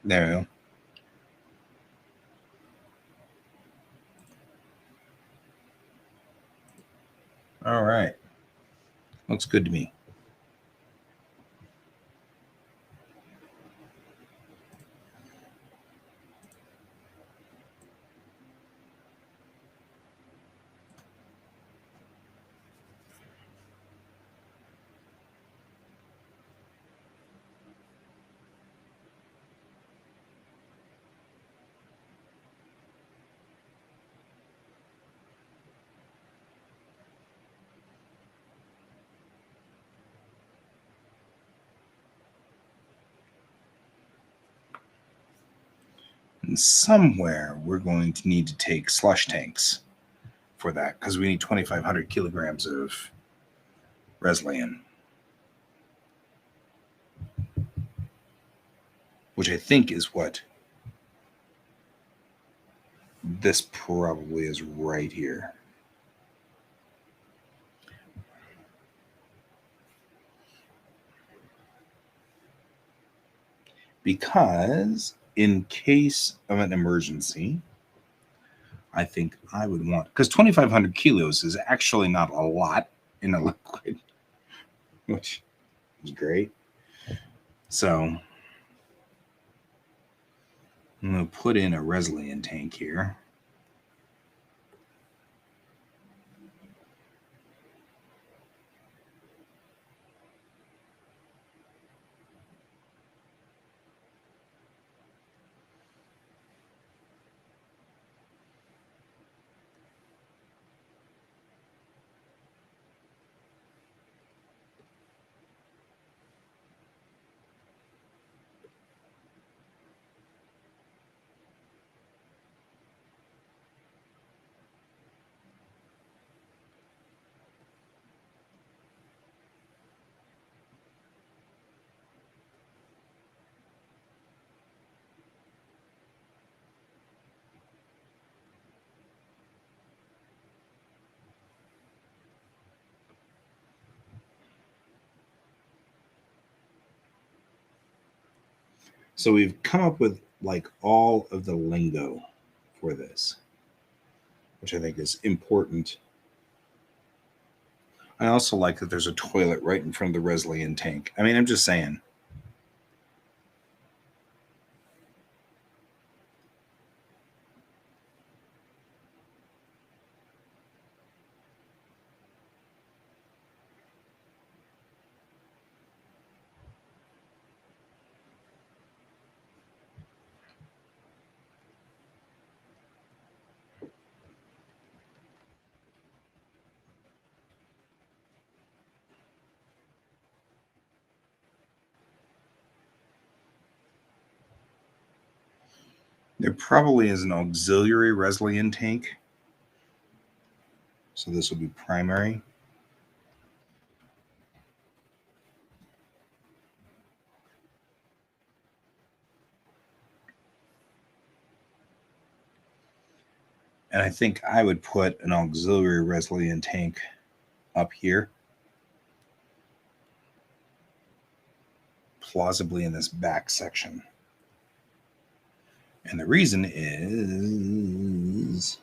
there we go. All right. Looks good to me. And somewhere we're going to need to take slush tanks for that because we need 2,500 kilograms of Reslian, which I think is what this probably is right here. Because in case of an emergency, I think I would want, because 2,500 kilos is actually not a lot in a liquid, which is great. So I'm going to put in a Resilian tank here. So we've come up with like all of the lingo for this, which I think is important. I also like that there's a toilet right in front of the Resilian tank. I mean, I'm just saying. There probably is an auxiliary Resilian tank. So this will be primary. And I think I would put an auxiliary Resilian tank up here, plausibly in this back section. And the reason is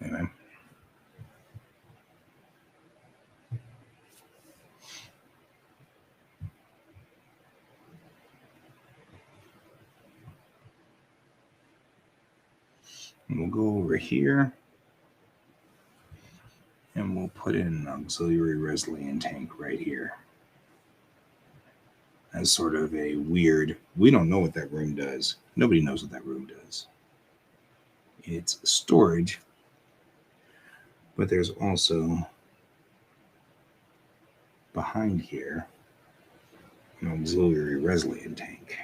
anyway. We'll go over here and we'll put in an auxiliary Resilian tank right here. As sort of a weird, we don't know what that room does. Nobody knows what that room does. It's storage, but there's also behind here an auxiliary Resilian tank.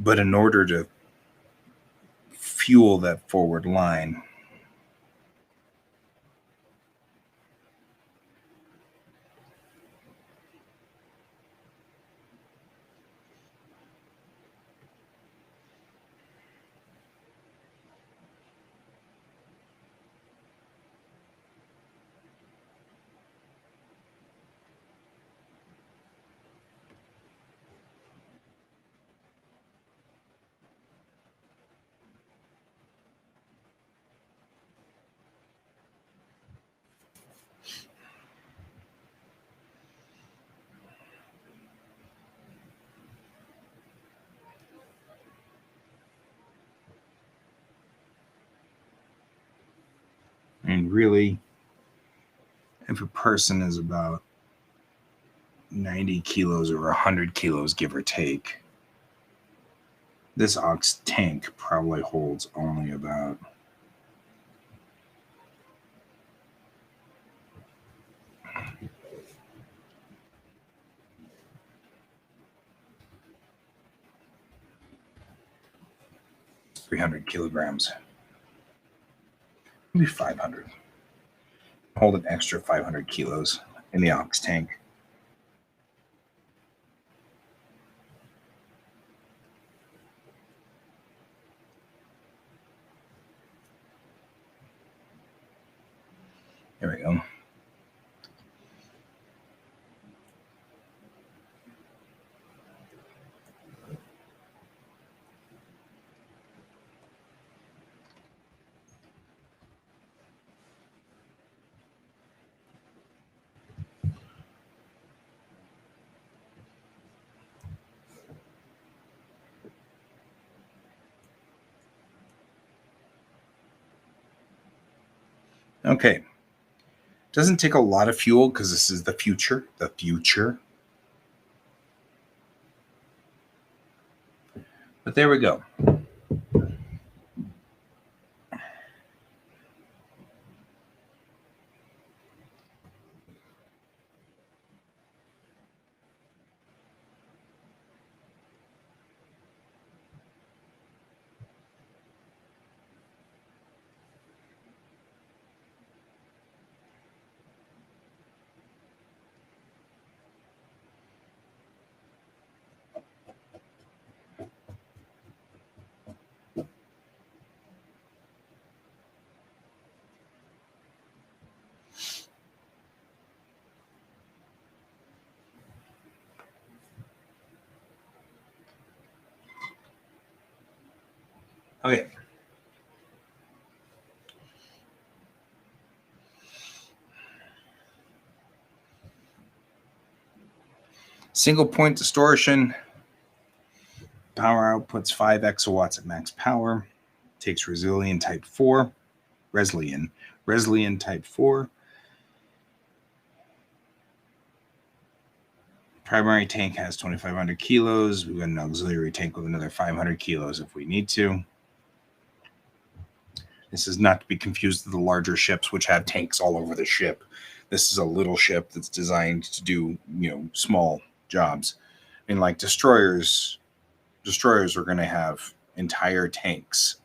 But in order to fuel that forward line, And really, if a person is about 90 kilos or 100 kilos, give or take, this ox tank probably holds only about 300 kilograms, maybe 500. Hold an extra 500 kilos in the ox tank. There we go. Okay. Doesn't take a lot of fuel because this is the future. The future. But there we go. Okay. Single point distortion. Power outputs 5 exawatts at max power. Takes Resilian Type 4. Resilian Type 4. Primary tank has 2,500 kilos. We've got an auxiliary tank with another 500 kilos if we need to. This is not to be confused with the larger ships, which have tanks all over the ship. This is a little ship that's designed to do, small jobs. And like destroyers are going to have entire tanks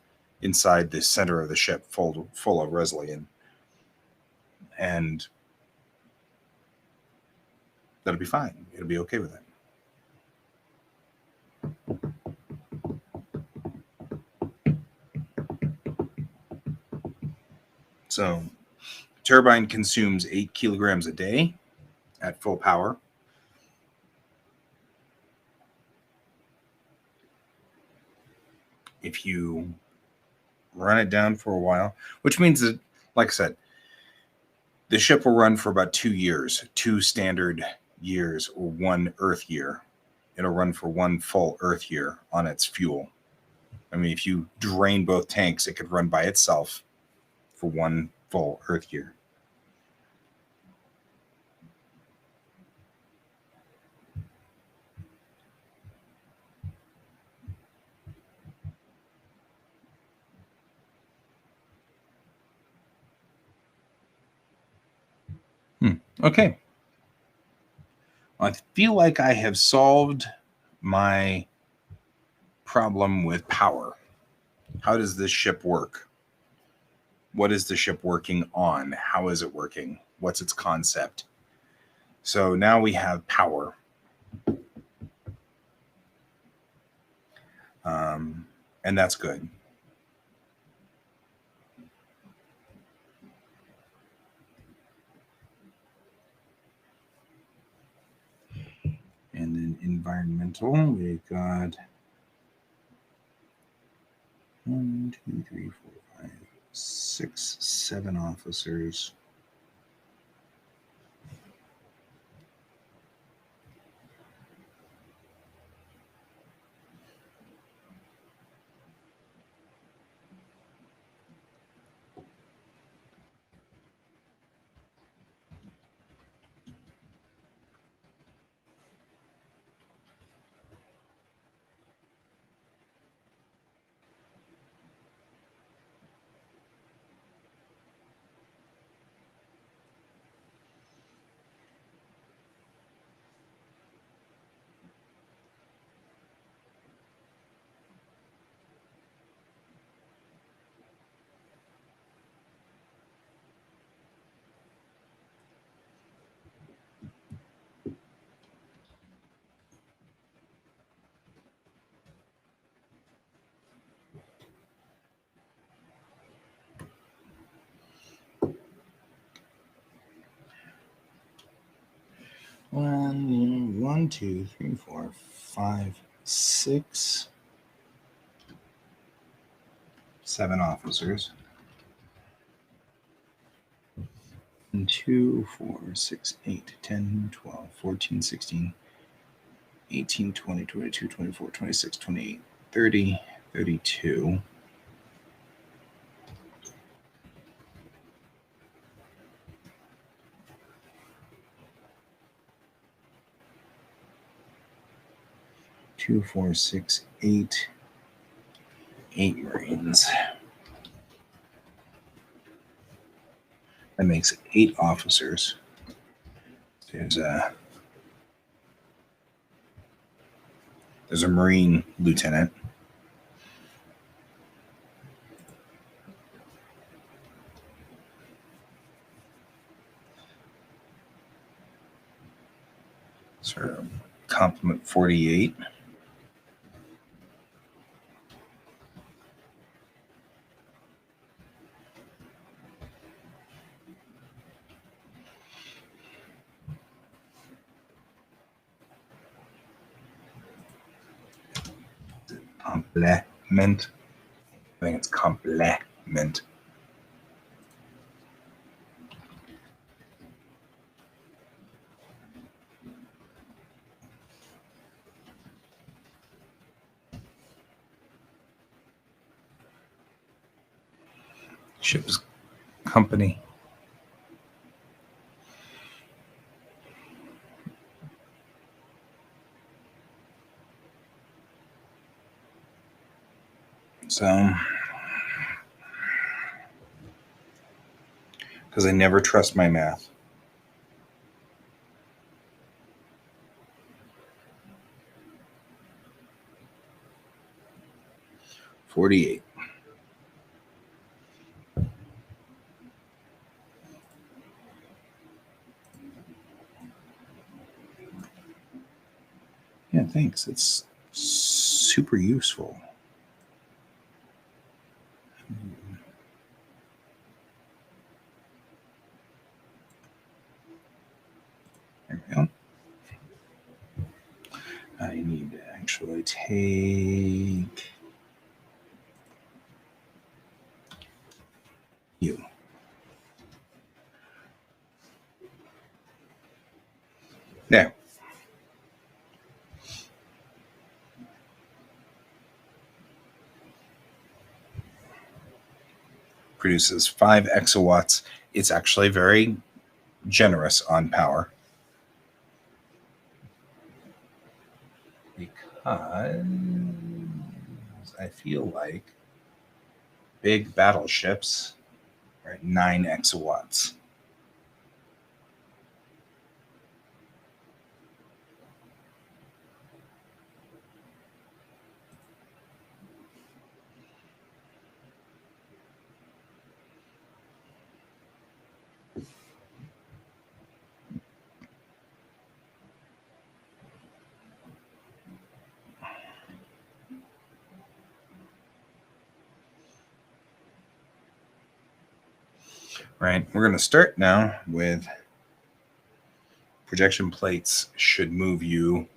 inside the center of the ship full of Resilian. And that'll be fine. It'll be okay with it. So, turbine consumes 8 kilograms a day at full power. If you run it down for a while, which means that, like I said, the ship will run for about 2 years, 2 standard years, or 1 Earth year. It'll run for 1 full Earth year on its fuel. I mean, if you drain both tanks, it could run by itself for 1 full Earth year. Okay. I feel like I have solved my problem with power. How does this ship work? What is the ship working on? How is it working? What's its concept? So now we have power. And that's good. And then environmental, we've got 1, 2, 3, 4, 5, 6, 7 officers. One, two, three, four, five, six, 7 officers. 1, 2, 4, 6, 8, 10, 12, 14, 16, 18, 20, 22, 24, 26, 28, 30, 32. Two, 4, 6, 8. 8 Marines. That makes 8 officers. There's a Marine lieutenant. Sort of complement 48. Complement. I think it's complement. Ship's company. So, because I never trust my math. $48. Yeah, thanks. It's super useful. There we go. I need to actually take you. There. Produces 5 exawatts. It's actually very generous on power. Because I feel like big battleships are at 9 exawatts. Right, we're going to start now with projection plates should move you.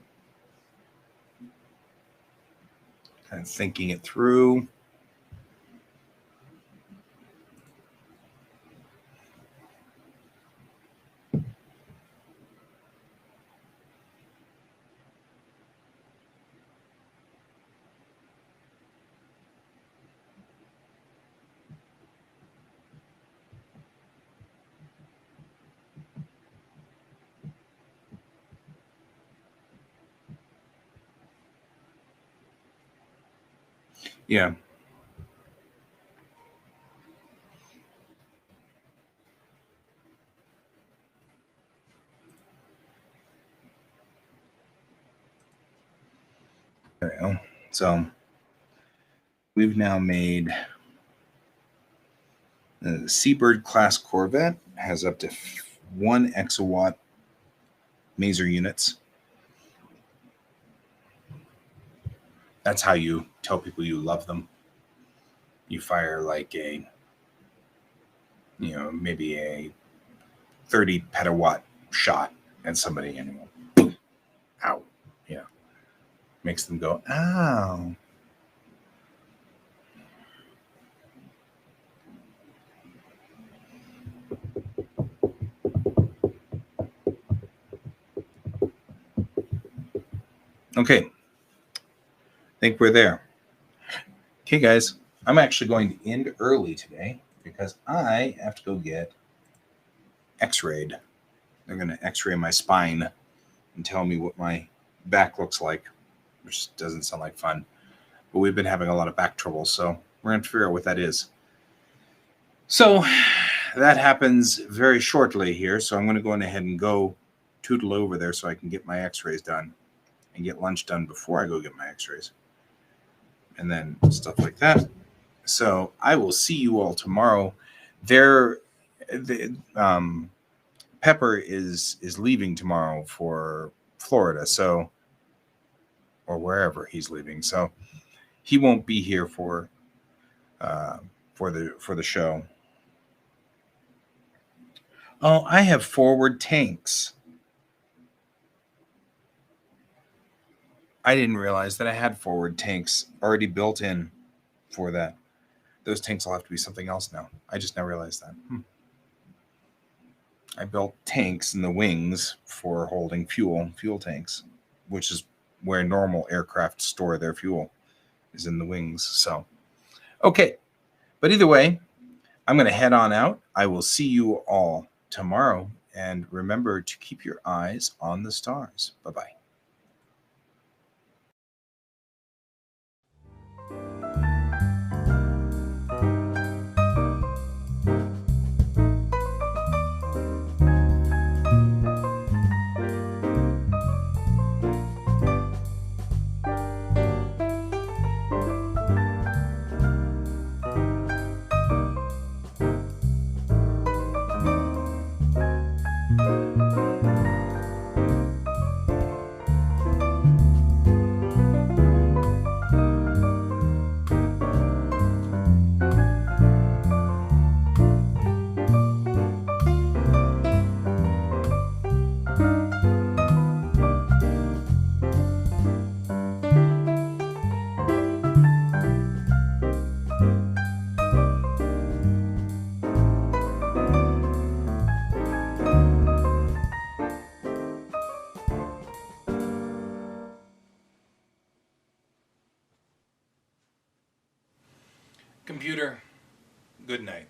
Kind of thinking it through. Yeah. There we go. So we've now made the Seabird class corvette has up to 1 exawatt maser units. That's how you tell people you love them. You fire like maybe a 30 petawatt shot at somebody anyway. makes them go, ow. Okay. I think we're there. Okay, guys. I'm actually going to end early today because I have to go get x-rayed. They're going to x-ray my spine and tell me what my back looks like, which doesn't sound like fun. But we've been having a lot of back trouble, so we're going to figure out what that is. So that happens very shortly here, so I'm going to go ahead and go tootle over there so I can get my x-rays done and get lunch done before I go get my x-rays. And then stuff like that. So I will see you all tomorrow. Pepper is leaving tomorrow for Florida, so, or wherever he's leaving. So he won't be here for the show. Oh, I have forward tanks. I didn't realize that I had forward tanks already built in for that. Those tanks will have to be something else now. I just now realized that. I built tanks in the wings for holding fuel tanks, which is where normal aircraft store their fuel, is in the wings. So, okay. But either way, I'm going to head on out. I will see you all tomorrow. And remember to keep your eyes on the stars. Bye-bye. Computer, good night.